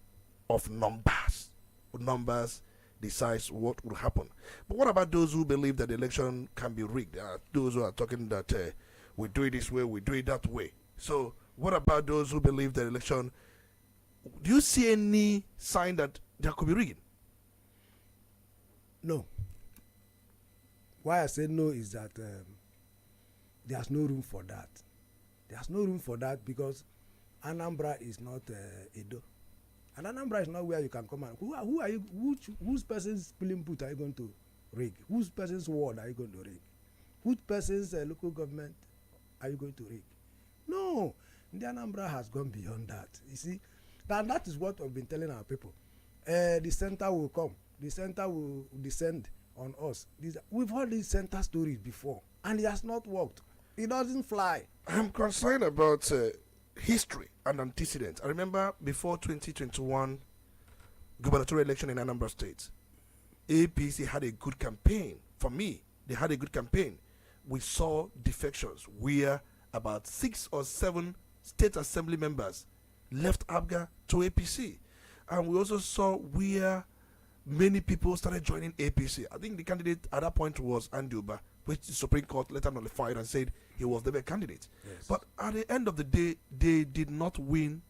C: of numbers. Numbers decides what will happen. But what about those who believe that the election can be rigged? Those who are talking that we do it this way, we do it that way. So what about those who believe that election? Do you see any sign that there could be rigging?
O: No. Why I say no is that there's no room for that. There's no room for that because Anambra is not Edo. And Anambra is not where you can come and who are you? Whose person's polling booth are you going to rig? Whose person's ward are you going to rig? Whose person's local government are you going to rig? No, the Anambra has gone beyond that. You see, that is what I've been telling our people. The center will come. The center will descend on us. We've heard these center stories before, and it has not worked. It doesn't fly.
C: I'm concerned about history and antecedents. I remember before 2021 gubernatorial election in Anambra State, APC had a good campaign. For me, they had a good campaign. We saw defections where about 6 or 7 state assembly members left ABGA to APC. And we also saw where many people started joining APC. I think the candidate at that point was Anduba, which the Supreme Court later nullified and said he was never a candidate. Yes. But at the end of the day, they did not win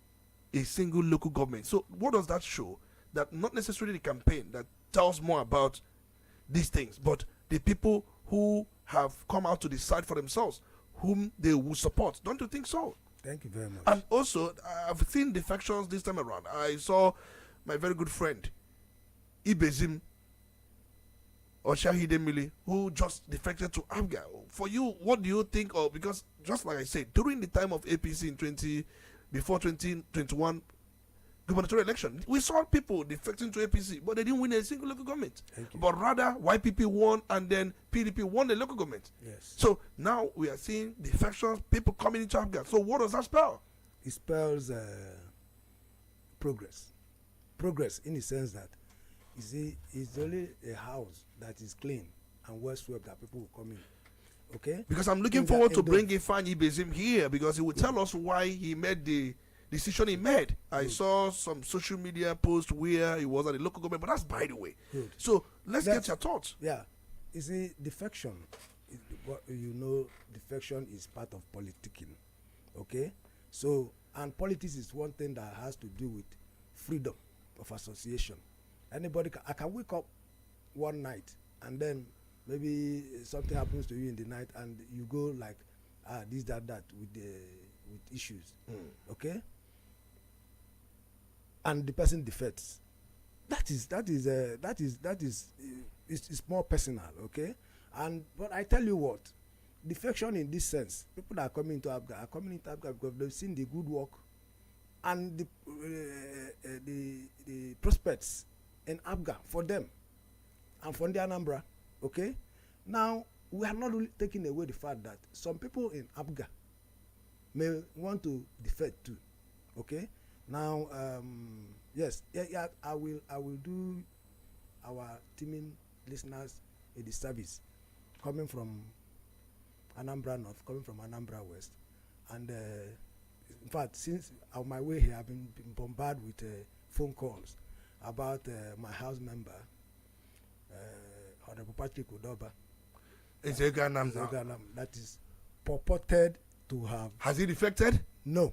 C: a single local government. So what does that show? That not necessarily the campaign that tells more about these things, but the people who have come out to decide for themselves whom they will support. Don't you think so?
O: Thank you very much.
C: And also, I've seen defections this time around. I saw my very good friend, Ibezim Oshahidemili, who just defected to ABGA. For you, what do you think of? Because just like I said, during the time of APC in before 2021 gubernatorial election. We saw people defecting to APC, but they didn't win a single local government. But rather, YPP won and then PDP won the local government.
O: Yes.
C: So now we are seeing defections, people coming into APGA. So what does that spell?
O: It spells progress. Progress in the sense that, you see, it's only a house that is clean and well swept that people will come in. Okay?
C: Because I'm looking forward to bringing Fanny Bezim here because he will tell us why he made the decision he made. I saw some social media post where he was at the local government, but that's by the way.
O: Good.
C: So let's get your thoughts.
O: Yeah. You see, defection, defection is part of politicking. Okay? So, and politics is one thing that has to do with freedom of association. Anybody I can wake up one night and then maybe something happens to you in the night and you go like this, that with issues. Okay? And the person defects. It's more personal, okay? But I tell you what, defection in this sense, people that are coming into APGA are coming into APGA because they've seen the good work and the prospects in APGA for them and for the Anambra, okay? Now, we are not really taking away the fact that some people in APGA may want to defect too, okay? Now, yes, I will do our teaming listeners a disservice coming from Anambra North, coming from Anambra West, and in fact, since on my way here, I've been bombarded with phone calls about my house member, Honorable Patrick Udoba. That is purported to have.
C: Has he defected?
O: No.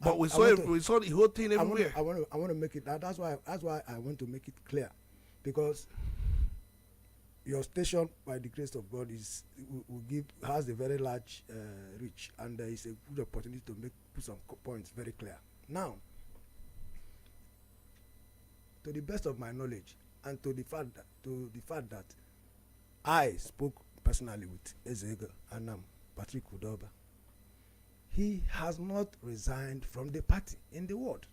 C: But we saw the whole thing everywhere.
O: I want to make it. That's why I want to make it clear, because your station, by the grace of God, has a very large reach, and there is a good opportunity to put some points very clear. Now, to the best of my knowledge, and to the fact that I spoke personally with Ezega and Patrick Udoba, he has not resigned from the party in the ward.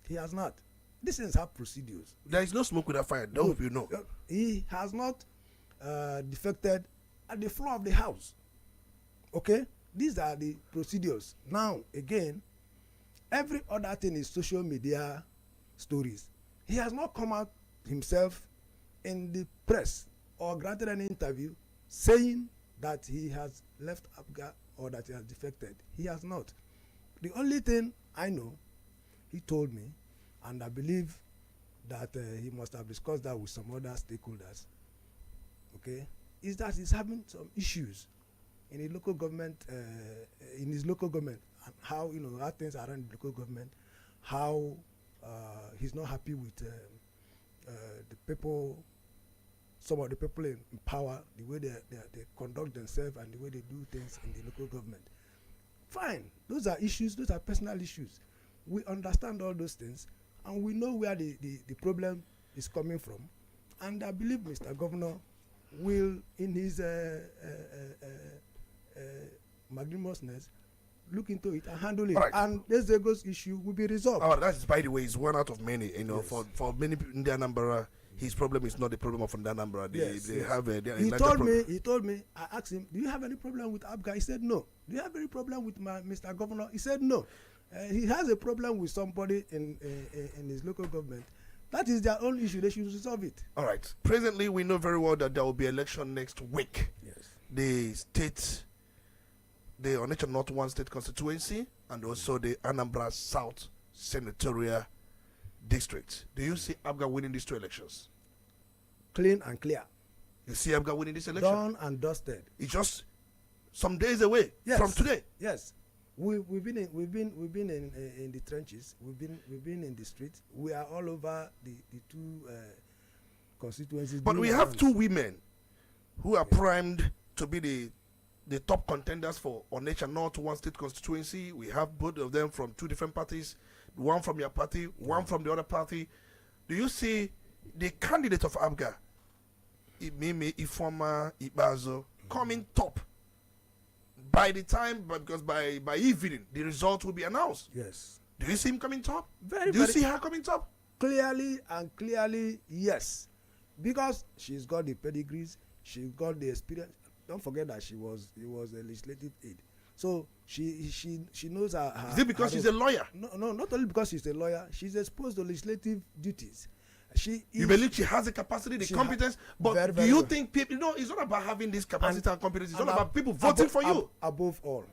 O: He has not. These things have procedures.
C: There is no smoke without fire. Don't you know?
O: He has not defected at the floor of the house. Okay? These are the procedures. Now, again, every other thing is social media stories. He has not come out himself in the press or granted an interview saying that he has left APGA or that he has defected. He has not. The only thing I know, he told me, and I believe that he must have discussed that with some other stakeholders, okay, is that he's having some issues in the local government, in his local government, and how things are run in the local government, how he's not happy with the people, some of the people in power, the way they conduct themselves and the way they do things in the local government. Fine, those are issues, those are personal issues. We understand all those things, and we know where the problem is coming from. And I believe Mr. Governor will, in his magnanimousness, look into it and handle it. Right. And this Zego's issue will be resolved.
C: Oh, that's, by the way, is one out of many. Yes. For many people in the Anambra, his problem is not the problem of Anambra. They have a
O: he told me, I asked him, do you have any problem with APGA? He said no. Do you have any problem with Mr. Governor? He said no. He has a problem with somebody in his local government. That is their own issue. They should resolve it.
C: All right. Presently, we know very well that there will be election next week.
O: Yes.
C: The Onitsha North 1 state constituency, and also the Anambra South senatorial district. Do you see APGA winning these two elections?
O: Clean and clear.
C: You see APGA winning this election?
O: Done and dusted.
C: It's just some days away from today.
O: Yes. We've been in the trenches. We've been in the streets. We are all over the two constituencies.
C: But we have two women who are primed to be the top contenders for Onitsha North 1 state constituency. We have both of them from two different parties. One from your party, one from the other party. Do you see the candidate of APGA, Mimi Ifoma Ibazo, coming top? By the time, because by evening, the result will be announced.
O: Yes.
C: Do you see him coming top?
O: Do
C: you see her coming top?
O: Clearly, yes. Because she's got the pedigrees, she's got the experience. Don't forget that he was a legislative aide. So she knows her.
C: Is it because she's a lawyer?
O: No, not only because she's a lawyer. She's exposed to legislative duties.
C: You believe she has the capacity, the competence, but do you think people? It's not about having this capacity and competence. It's all about people voting for you.
O: Above all,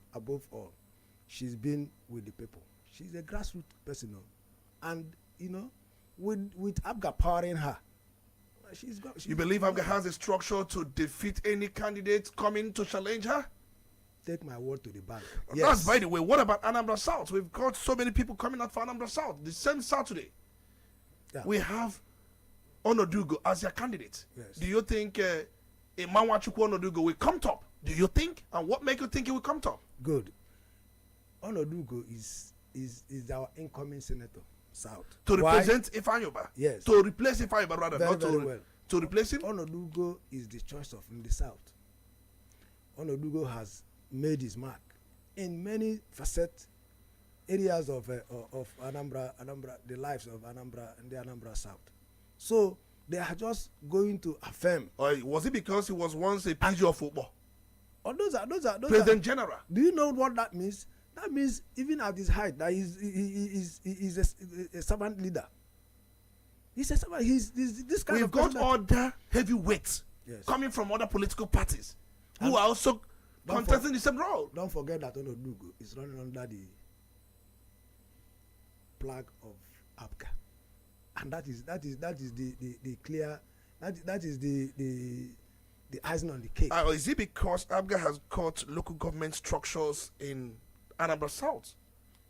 O: she's been with the people. She's a grassroots person, and with Abga powering her,
C: you believe Abga has a structure to defeat any candidate coming to challenge her?
O: Take my word to the bank.
C: Yes. That's by the way. What about Anambra South? We've got so many people coming out for Anambra South. The same Saturday, we have Onodugo as your candidate. Yes. Do you think Imanwachukwu Onodugo will come top? Do you think? And what makes you think he will come top?
O: Good. Onodugo is our incoming senator, South.
C: To represent Ifanyoba?
O: Yes.
C: To replace Ifanyoba rather, to replace him?
O: Onodugo is the choice of the South. Onodugo has made his mark in many facet areas of Anambra, the lives of Anambra and the Anambra South. So they are just going to affirm.
C: Was it because he was once a PG of football?
O: Those are
C: President General.
O: Do you know what that means? That means even at his height, that he's a servant leader. He's a servant. He's this kind of.
C: We've got other heavyweights coming from other political parties who are also contesting the same role.
O: Don't forget that Onodugo is running under the flag of APGA, and that is the clear that is the icing on the cake.
C: Is it because APGA has got local government structures in Anambra South?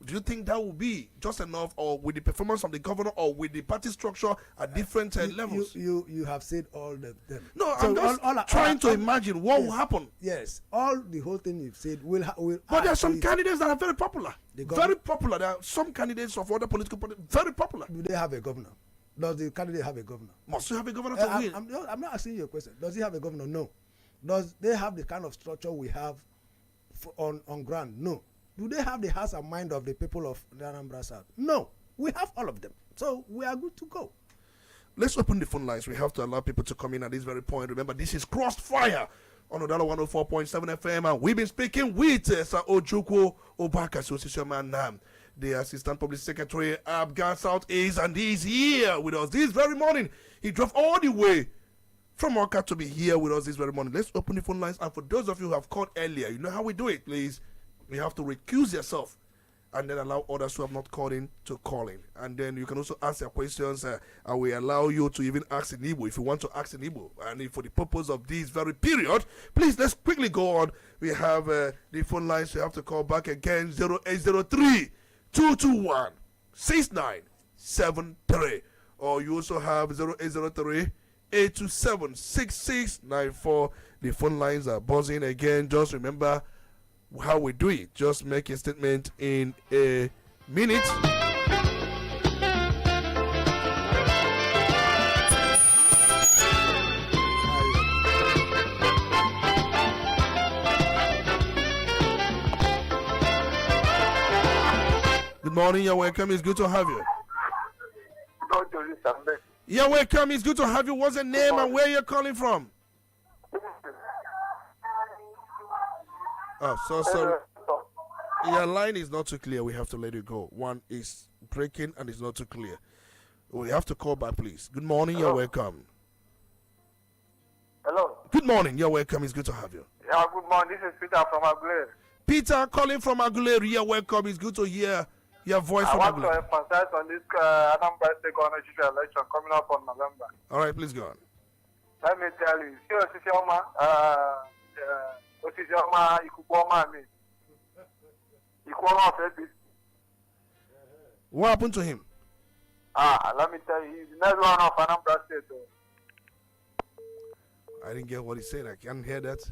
C: Do you think that will be just enough, or with the performance of the governor, or with the party structure at different levels?
O: You have said all of them.
C: No, so I'm just trying to imagine what will happen.
O: Yes, the whole thing you've said will.
C: But there are some candidates that are very popular. Very popular. There are some candidates of other political parties very popular.
O: Do they have a governor? Does the candidate have a governor?
C: Must you have a governor to win?
O: I'm not asking you a question. Does he have a governor? No. Does they have the kind of structure we have on ground? No. Do they have the hearts and mind of the people of the Anambra South? No. We have all of them. So we are good to go.
C: Let's open the phone lines. We have to allow people to come in at this very point. Remember, this is Crossfire on Udala 104.7 FM. And we've been speaking with Sir Ojukwu Obaka, Association Man, the Assistant Public Secretary, Abga South East, and he's here with us this very morning. He drove all the way from Oka to be here with us this very morning. Let's open the phone lines. And for those of you who have called earlier, you know how we do it, please. You have to recuse yourself and then allow others who have not called in to call in. And then you can also ask your questions. And we allow you to even ask in Igbo if you want to ask in Igbo. And if for the purpose of this very period, please, let's quickly go on. We have the phone lines. You have to call back again, 0803-221-6973. Or you also have 0803-827-6694. The phone lines are buzzing again. Just remember how we do it. Just make a statement in a minute. Good morning, you're welcome. It's good to have you. You're welcome. It's good to have you. What's your name and where you're calling from? Oh, so sorry. Your line is not too clear. We have to let it go. One is breaking and it's not too clear. We have to call back, please. Good morning. Hello. You're welcome.
P: Hello.
C: Good morning. You're welcome. It's good to have you.
P: Yeah, good morning. This is Peter from Aguilera.
C: Peter calling from Aguilera. You're welcome. It's good to hear your voice from Aguilera.
P: I want to emphasize on this Anambra State Constitutional election coming up on November.
C: All right, please go on.
P: Let me tell you.
C: What happened to him?
P: Let me tell you, he's the next one of Anambra State.
C: I didn't get what he said. I can't hear that.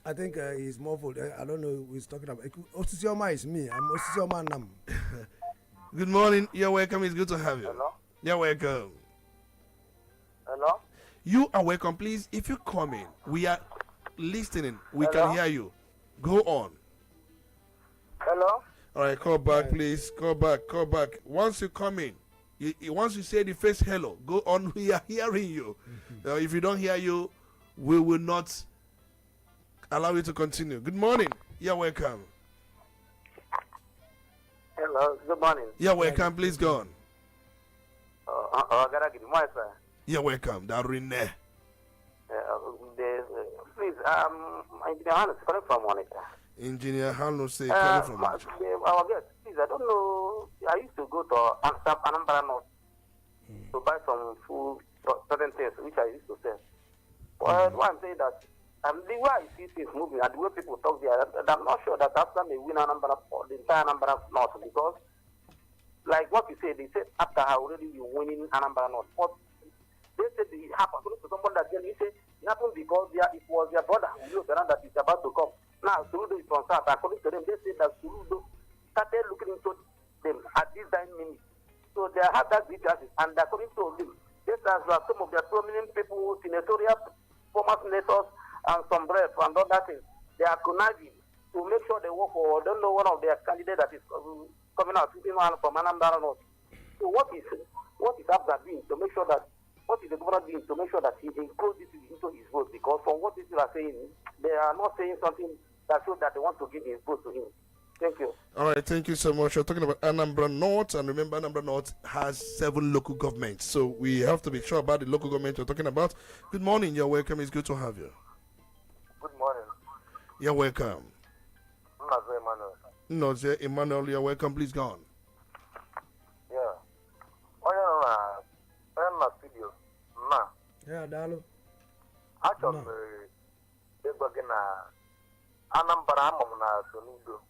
O: I think he's muffled. I don't know who he's talking about. Osisioma is me. I'm Osisioma Nam.
C: Good morning. You're welcome. It's good to have you.
P: Hello?
C: You're welcome.
P: Hello?
C: You are welcome. Please, if you come in, we are listening. We
P: Hello?
C: can hear you. Go on.
P: Hello?
C: All right, call back, please. Call back. Once you come in, once you say the first hello, go on. We are hearing you. If you don't hear you, we will not allow you to continue. Good morning. You're welcome.
D: Hello, good morning.
C: You're welcome. Please go on.
D: Good morning, sir.
C: You're welcome. Darine.
D: Please, Engineer Hanus, calling from Onitsha.
C: Engineer Hanus, calling from Onitsha.
D: Our guest, please, I don't know. I used to go to Anambra North to buy some food, certain things, which I used to sell. But what I'm saying that, the way I see things moving and the way people talk there, I'm not sure that after may win Anambra or the entire Anambra North, because, like what you said, they said after I already been winning Anambra North. But they said it happened to someone that then you say it happened because it was their brother that is about to come. Now Suludo is on start. According to them, they said that Suludo started looking into them at this time minute. So they have that details, and according to them, just as some of their prominent people, senatorial, former senators, and some reps and other things, they are conniving to make sure they work for, don't know, one of their candidates that is coming out from Anambra North. So what is after doing to make sure that, what is the governor doing to make sure that he includes this into his vote? Because from what people are saying, they are not saying something that shows that they want to give his vote to him. Thank you.
C: All right, thank you so much. We're talking about Anambra North, and remember, Anambra North has 7 local governments, so we have to be sure about the local government we're talking about. Good morning, you're welcome. It's good to have you.
N: Good morning.
C: You're welcome.
N: Emmanuel.
C: No, Emmanuel, you're welcome. Please go on.
N: Yeah. I'm not studio. Ma.
O: Yeah, Dalo.
N: Actually, Anambra na Soludo.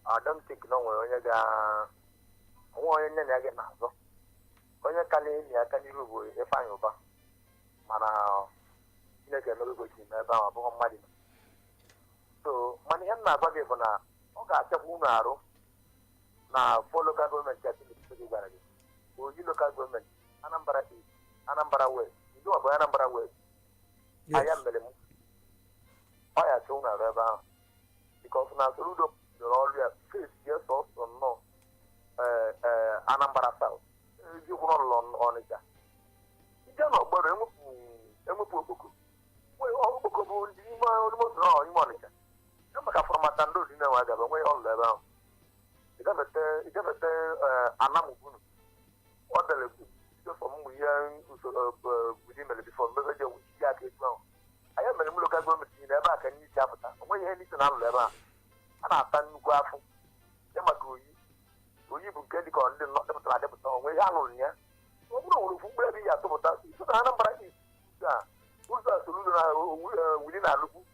N: I don't think no one again. When you can you if I over. Mana, you can never go to my money. So, money and my body for now. Okay, now, for local government getting the city garage. Will you local government? Anambra East, Anambra West. You do about Anambra West. I am the I have shown a river because now Soludo, you're already face yes or no. Anambra South. You will not on it. You don't know, but I'm a book. We all book of almost all you want it. You make from a tando, you know, I got away all around. You got Anamu. What the from within the before message which got it now. I am a local government in the back and you capital. When you need to have level, and I found graph. Yamaku, you get the content not the try to we are on here. No, where we are to that. So the number is who's the solution within our look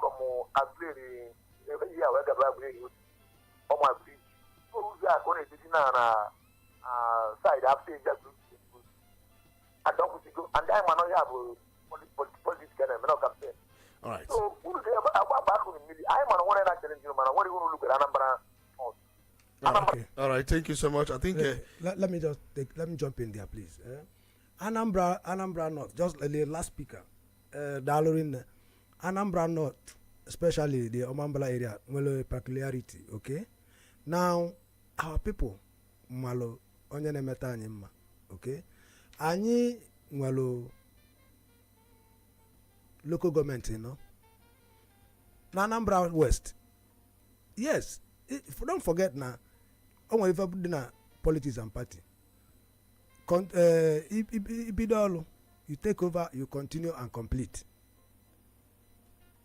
N: come as clearly every year where the Bible is on my feet. Who's that going to side after just I don't go and I'm not have politics campaign.
C: All right.
N: So who they about I'm on one challenge you man. What are you going to look at Anambra?
C: Okay. All right, thank you so much. I think
O: let me jump in there, please. Anambra North, just the last speaker, Dalorin, Anambra North, especially the Omambala area, well, peculiarity. Okay, now our people, malo, onyene meta anyima. Okay, any malo local government, you know, Anambra West. Yes, don't forget now. Oh, if I put in politics and party, you take over, you continue and complete.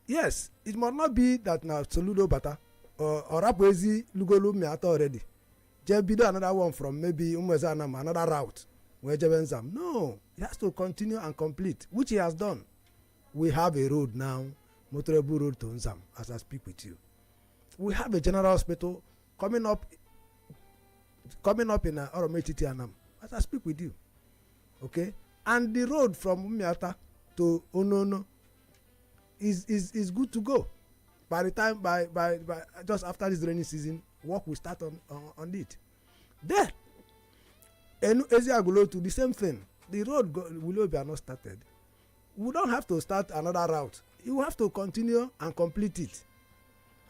O: Yes, it might not be that now Soludo Bata or Rapwezi Lugolu Meata already. Jebido another one from maybe Umwezanam, another route where Jebenzam. No, he has to continue and complete, which he has done. We have a road now, Motorebu Road to Nzam, as I speak with you. We have a general hospital coming up in Orometiti Anam as I speak with you. Okay? And the road from Umiata to Onono is good to go. By the time by just after this rainy season, work will start on it. Then Eziagulo to the same thing. The road will be not started. We don't have to start another route. You have to continue and complete it.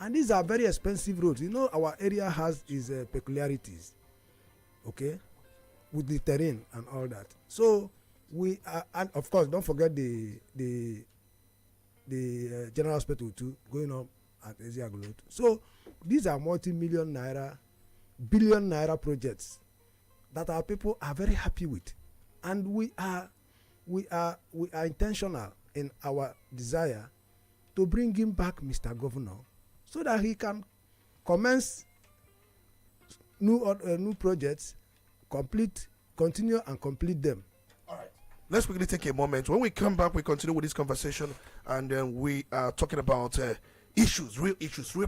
O: And these are very expensive roads. You know, our area has its peculiarities, okay, with the terrain and all that. So we are, and of course, don't forget the general hospital too, going up at Eziago Road. So these are multi-million naira, billion naira projects that our people are very happy with, and we are intentional in our desire to bring him back, Mr. Governor, so that he can commence new projects, continue and complete them.
C: All right. Let's quickly take a moment. When we come back, we continue with this conversation, and then we are talking about issues, real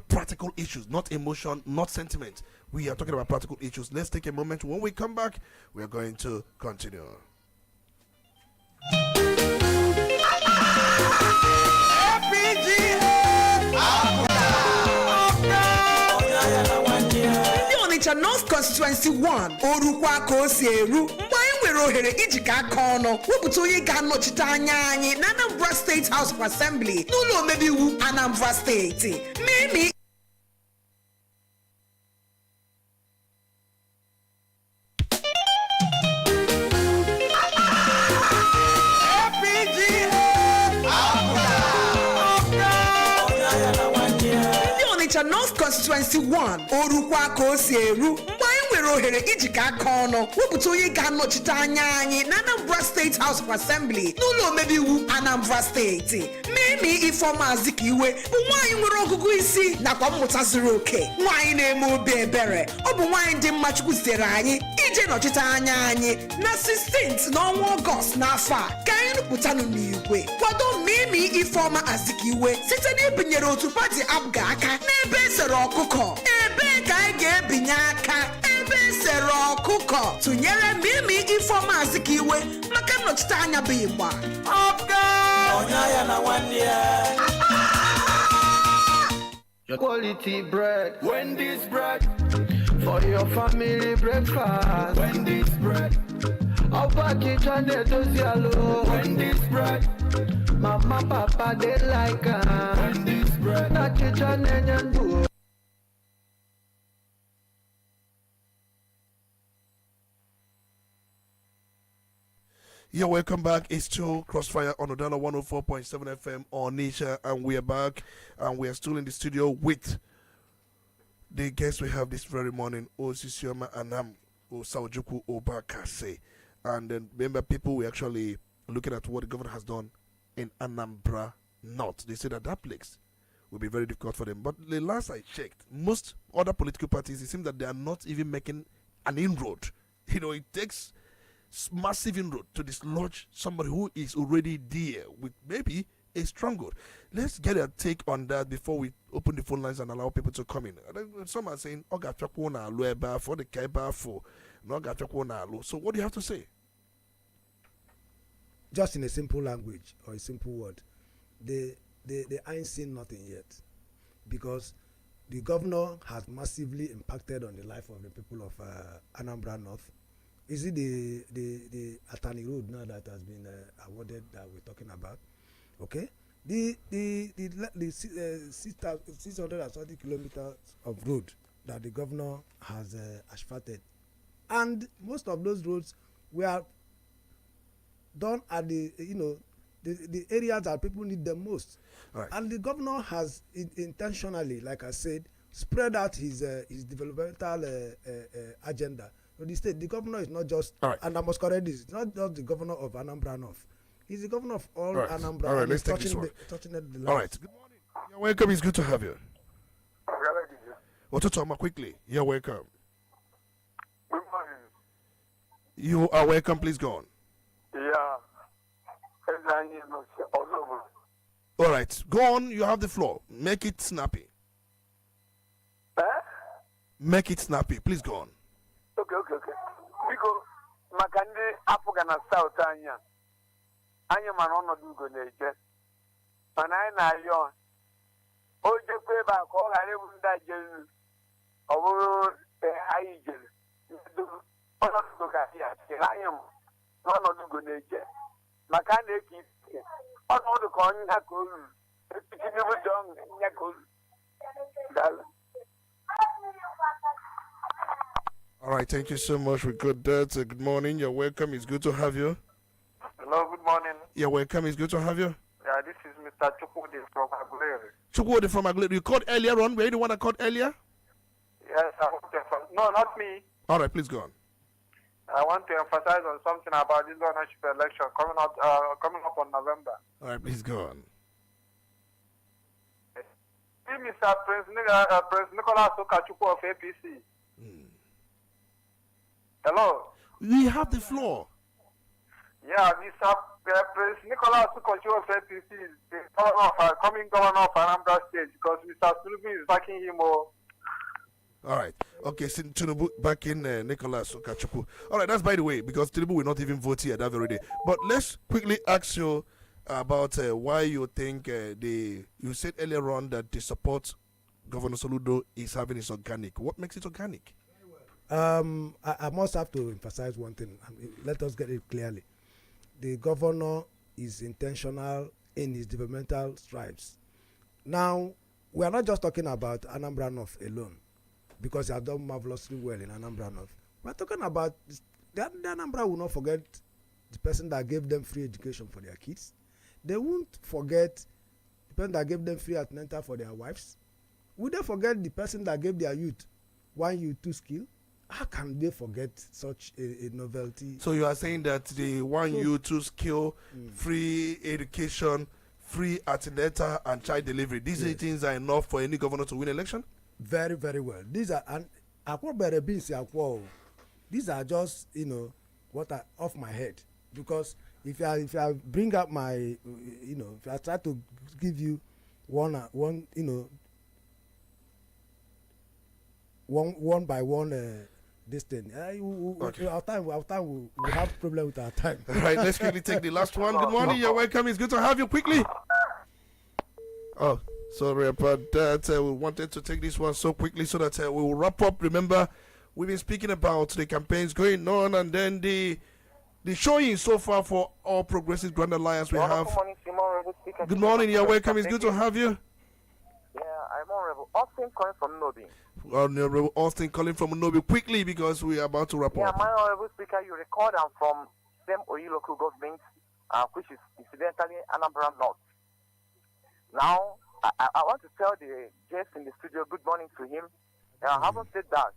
C: practical issues, not emotion, not sentiment. We are talking about practical issues. Let's take a moment. When we come back, we are going to continue.
K: Onitsha North Constituency 1 orukwa ka o si eru mgbe anyị nwere ohere ijikọ aka ọnụ wepụta onye ga-anọchite anya anyị na Anambra State House of Assembly n'ụlọ omebe iwu Anambra State. Mimi North Constituency 1 orukwa ka o si eru mgbe anyị nwere ohere ijikọ aka ọnụ wepụta onye ga-anọchite anya anyị na Anambra State House of Assembly n'ụlọ omebe iwu Anambra State. Mimi Ifeoma Azikiwe bụ nwaanyị nwere ọgụgụ isi nakwa mmụta zuru oke, nwaanyị na-eme obi ebere. Ọ bụ nwaanyị dị mma Chukwu zitere anyị ije nọchite anya anyị na 16th n'ọnwa Ọgọst n'afọ a. Ka anyị rụpụtanụ n'igwe kwado Mimi Ifeoma Azikiwe site n'ibinyere otu pati APGA aka n'ebe esere ọkụkọ. Ebe ka anyị ga-ebinye aka ebe esere ọkụkọ tụnyere Mimi Ifeoma Azikiwe maka nnọchite anya bụ Igba.
L: Quality bread, Wendy's bread, for your family breakfast. Wendy's bread, our package and they does yellow. Wendy's bread, mama papa they like Wendy's bread, na kitchen and do.
C: Yeah, welcome back. It's still Crossfire on Udala 104.7 FM Onitsha, and we are back, and we are still in the studio with the guests we have this very morning, Osisioma Anam, Osaujuku Obakase. And then remember, people were actually looking at what the governor has done in Anambra North. They said that place will be very difficult for them. But the last I checked, most other political parties, it seems that they are not even making an inroad. You know, it takes massive inroad to dislodge somebody who is already there with maybe a stronghold. Let's get a take on that before we open the phone lines and allow people to come in. Some are saying, for the Kaiba for so what do you have to say?
O: Just in a simple language or a simple word, they ain't seen nothing yet, because the governor has massively impacted on the life of the people of Anambra North. Is it the Atani Road now that has been awarded that we're talking about? Okay, the 630 kilometers of road that the governor has asphalted, and most of those roads were done at the areas that people need them most.
C: Right.
O: And the governor has intentionally, like I said, spread out his developmental agenda. So the governor is not just, and I must correct this, it's not just the governor of Anambra North. He's the governor of all Anambra.
C: All right, let's take this one. All right. Good morning. You're welcome. It's good to have you. Ototoma, quickly. You're welcome.
N: Good morning.
C: You are welcome. Please go on.
N: Yeah.
C: All right. Go on. You have the floor. Make it snappy. Make it snappy. Please go on.
N: Okay. Because Makandi Afghan South Anya Manono Dugo Nature. And I know you. Oh, you pay back all I live in that jail. Over the high jail. I am not of Dugo Nature. Makandi keep on all the corn Yakul. It's never done Yakul.
C: All right, thank you so much. We got that. Good morning. You're welcome. It's good to have you.
P: Hello, good morning.
C: You're welcome. It's good to have you.
P: Yeah, this is Mr. Chukwudi from Aguleri.
C: Chukwudi from Aguleri. You called earlier on. Were you the one that called earlier?
P: Yes, I want to no, not me.
C: All right, please go on.
P: I want to emphasize on something about this governorship election coming up on November.
C: All right, please go on.
P: See, Mr. Prince Nicholas Okachukwu of APC. Hello.
C: We have the floor.
P: Yeah, Mr. Prince Nicholas Okachukwu of APC is the coming governor of Anambra State because Mr. Tinubu is backing him.
C: All right. Okay, since Tinubu back in Nicholas Okachukwu. All right, that's by the way, because Tinubu will not even vote here that very day. But let's quickly ask you about why you think you said earlier on that the support Governor Soludo is having is organic. What makes it organic?
O: I must have to emphasize one thing. Let us get it clearly. The governor is intentional in his developmental strides. Now, we are not just talking about Anambra North alone, because he has done marvelously well in Anambra North. We are talking about the Anambra will not forget the person that gave them free education for their kids. They won't forget the person that gave them free antenatal for their wives. Would they forget the person that gave their youth 1 U 2 skill? How can they forget such a novelty?
C: So you are saying that the 1 U 2 skill, free education, free antenatal and child delivery, these things are enough for any governor to win election?
O: Very, very well. These are these are just what are off my head, because if I bring up my if I try to give you one by one this thing,
C: okay.
O: our time we have problem with our time.
C: All right, let's quickly take the last one. Good morning, you're welcome. It's good to have you. Quickly. Oh, sorry about that. We wanted to take this one so quickly so that we will wrap up. Remember, we've been speaking about the campaigns going on and then the showing so far for all Progressive Grand Alliance we have. Good morning, you're welcome. It's good to have you.
D: Yeah, I'm Honorable Austin calling from Nobi.
C: Honorable Austin calling from Nobi. Quickly, because we are about to wrap up.
D: Yeah, my Honorable Speaker, you record I'm from same Oyi local government, which is incidentally Anambra North. Now, I want to tell the guest in the studio good morning to him. Having said that,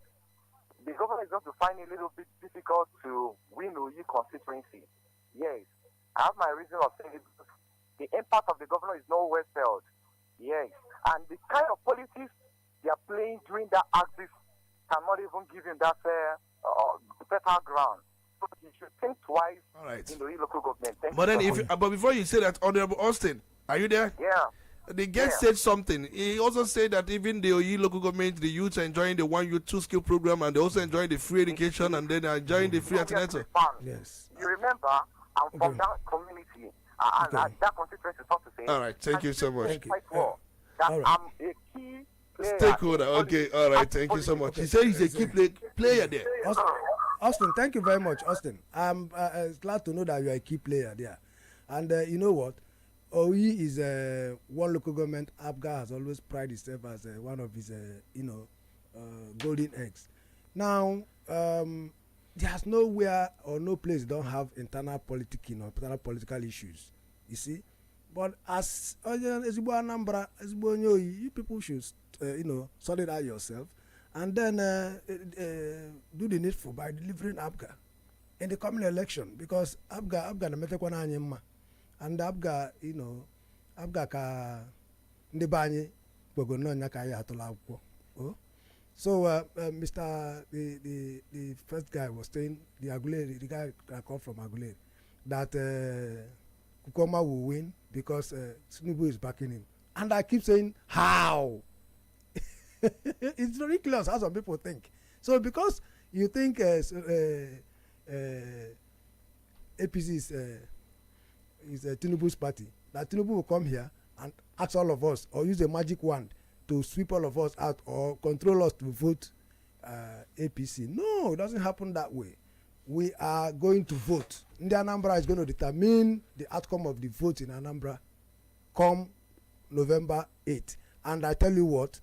D: the governor is going to find it a little bit difficult to win Oyi constituency. Yes, I have my reason of saying it. The impact of the governor is not well felt. Yes, and the kind of politics they are playing during that axis cannot even give him that fertile ground. So he should think twice in the local government.
C: But then, but before you say that, Honorable Austin, are you there?
D: Yeah.
C: The guest said something. He also said that even the Oyi local government, the youths are enjoying the 1 U 2 skill program, and they also enjoy the free education, and then they are enjoying the free antenatal.
O: Yes.
D: You remember, I'm from that community, and that constituency is not to say.
C: All right, thank you so much.
D: Thank you. That I'm a key player.
C: Stakeholder. Okay, all right, thank you so much. He said he's a key player there.
O: Austin, thank you very much, Austin. I'm glad to know that you are a key player there. And you know what? OE is one local government. ABGA has always prided itself as one of his, golden eggs. Now, there's nowhere or no place they don't have internal politicking or internal political issues. You see, but as Anambra, you people should, sort it out yourself, and then do the needful by delivering ABGA in the coming election, because ABGA na metekwana anyị mma. And ABGA, ABGA ka ndị be anyị kpogo n'ọnya ka anyị atụla akwụkwọ. So the first guy was saying, the guy that come from Aguleri, that Kukoma will win because Tinubu is backing him. And I keep saying, how? It's ridiculous how some people think. So because you think APC is Tinubu's party, that Tinubu will come here and ask all of us or use a magic wand to sweep all of us out or control us to vote APC. No, it doesn't happen that way. We are going to vote. The Anambra is going to determine the outcome of the vote in Anambra come November 8th. And I tell you what,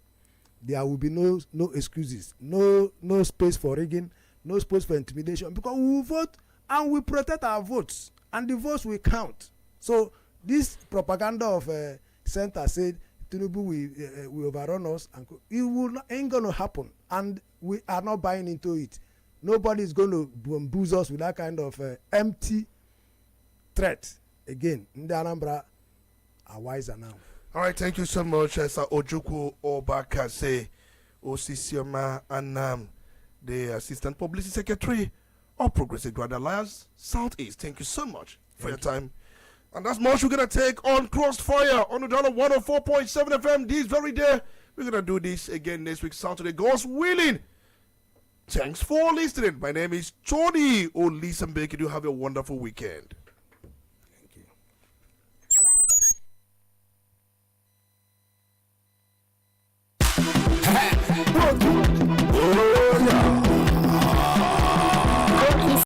O: there will be no excuses, no space for rigging, no space for intimidation, because we will vote and we protect our votes, and the votes will count. So this propaganda of center said Tinubu will overrun us, and ain't going to happen, and we are not buying into it. Nobody is going to bamboozle us with that kind of empty threat. Again, in the Anambra are wiser now.
C: All right, thank you so much, Sir Ojukwu Obakase Osisioma, and the Assistant Publicity Secretary of Progressive Grand Alliance Southeast. Thank you so much for your time. And that's much we're going to take on Crossfire on Udala 104.7 FM this very day. We're going to do this again next week, Saturday, God's willing. Thanks for listening. My name is Tony Olisa Mbeki. Do have a wonderful weekend.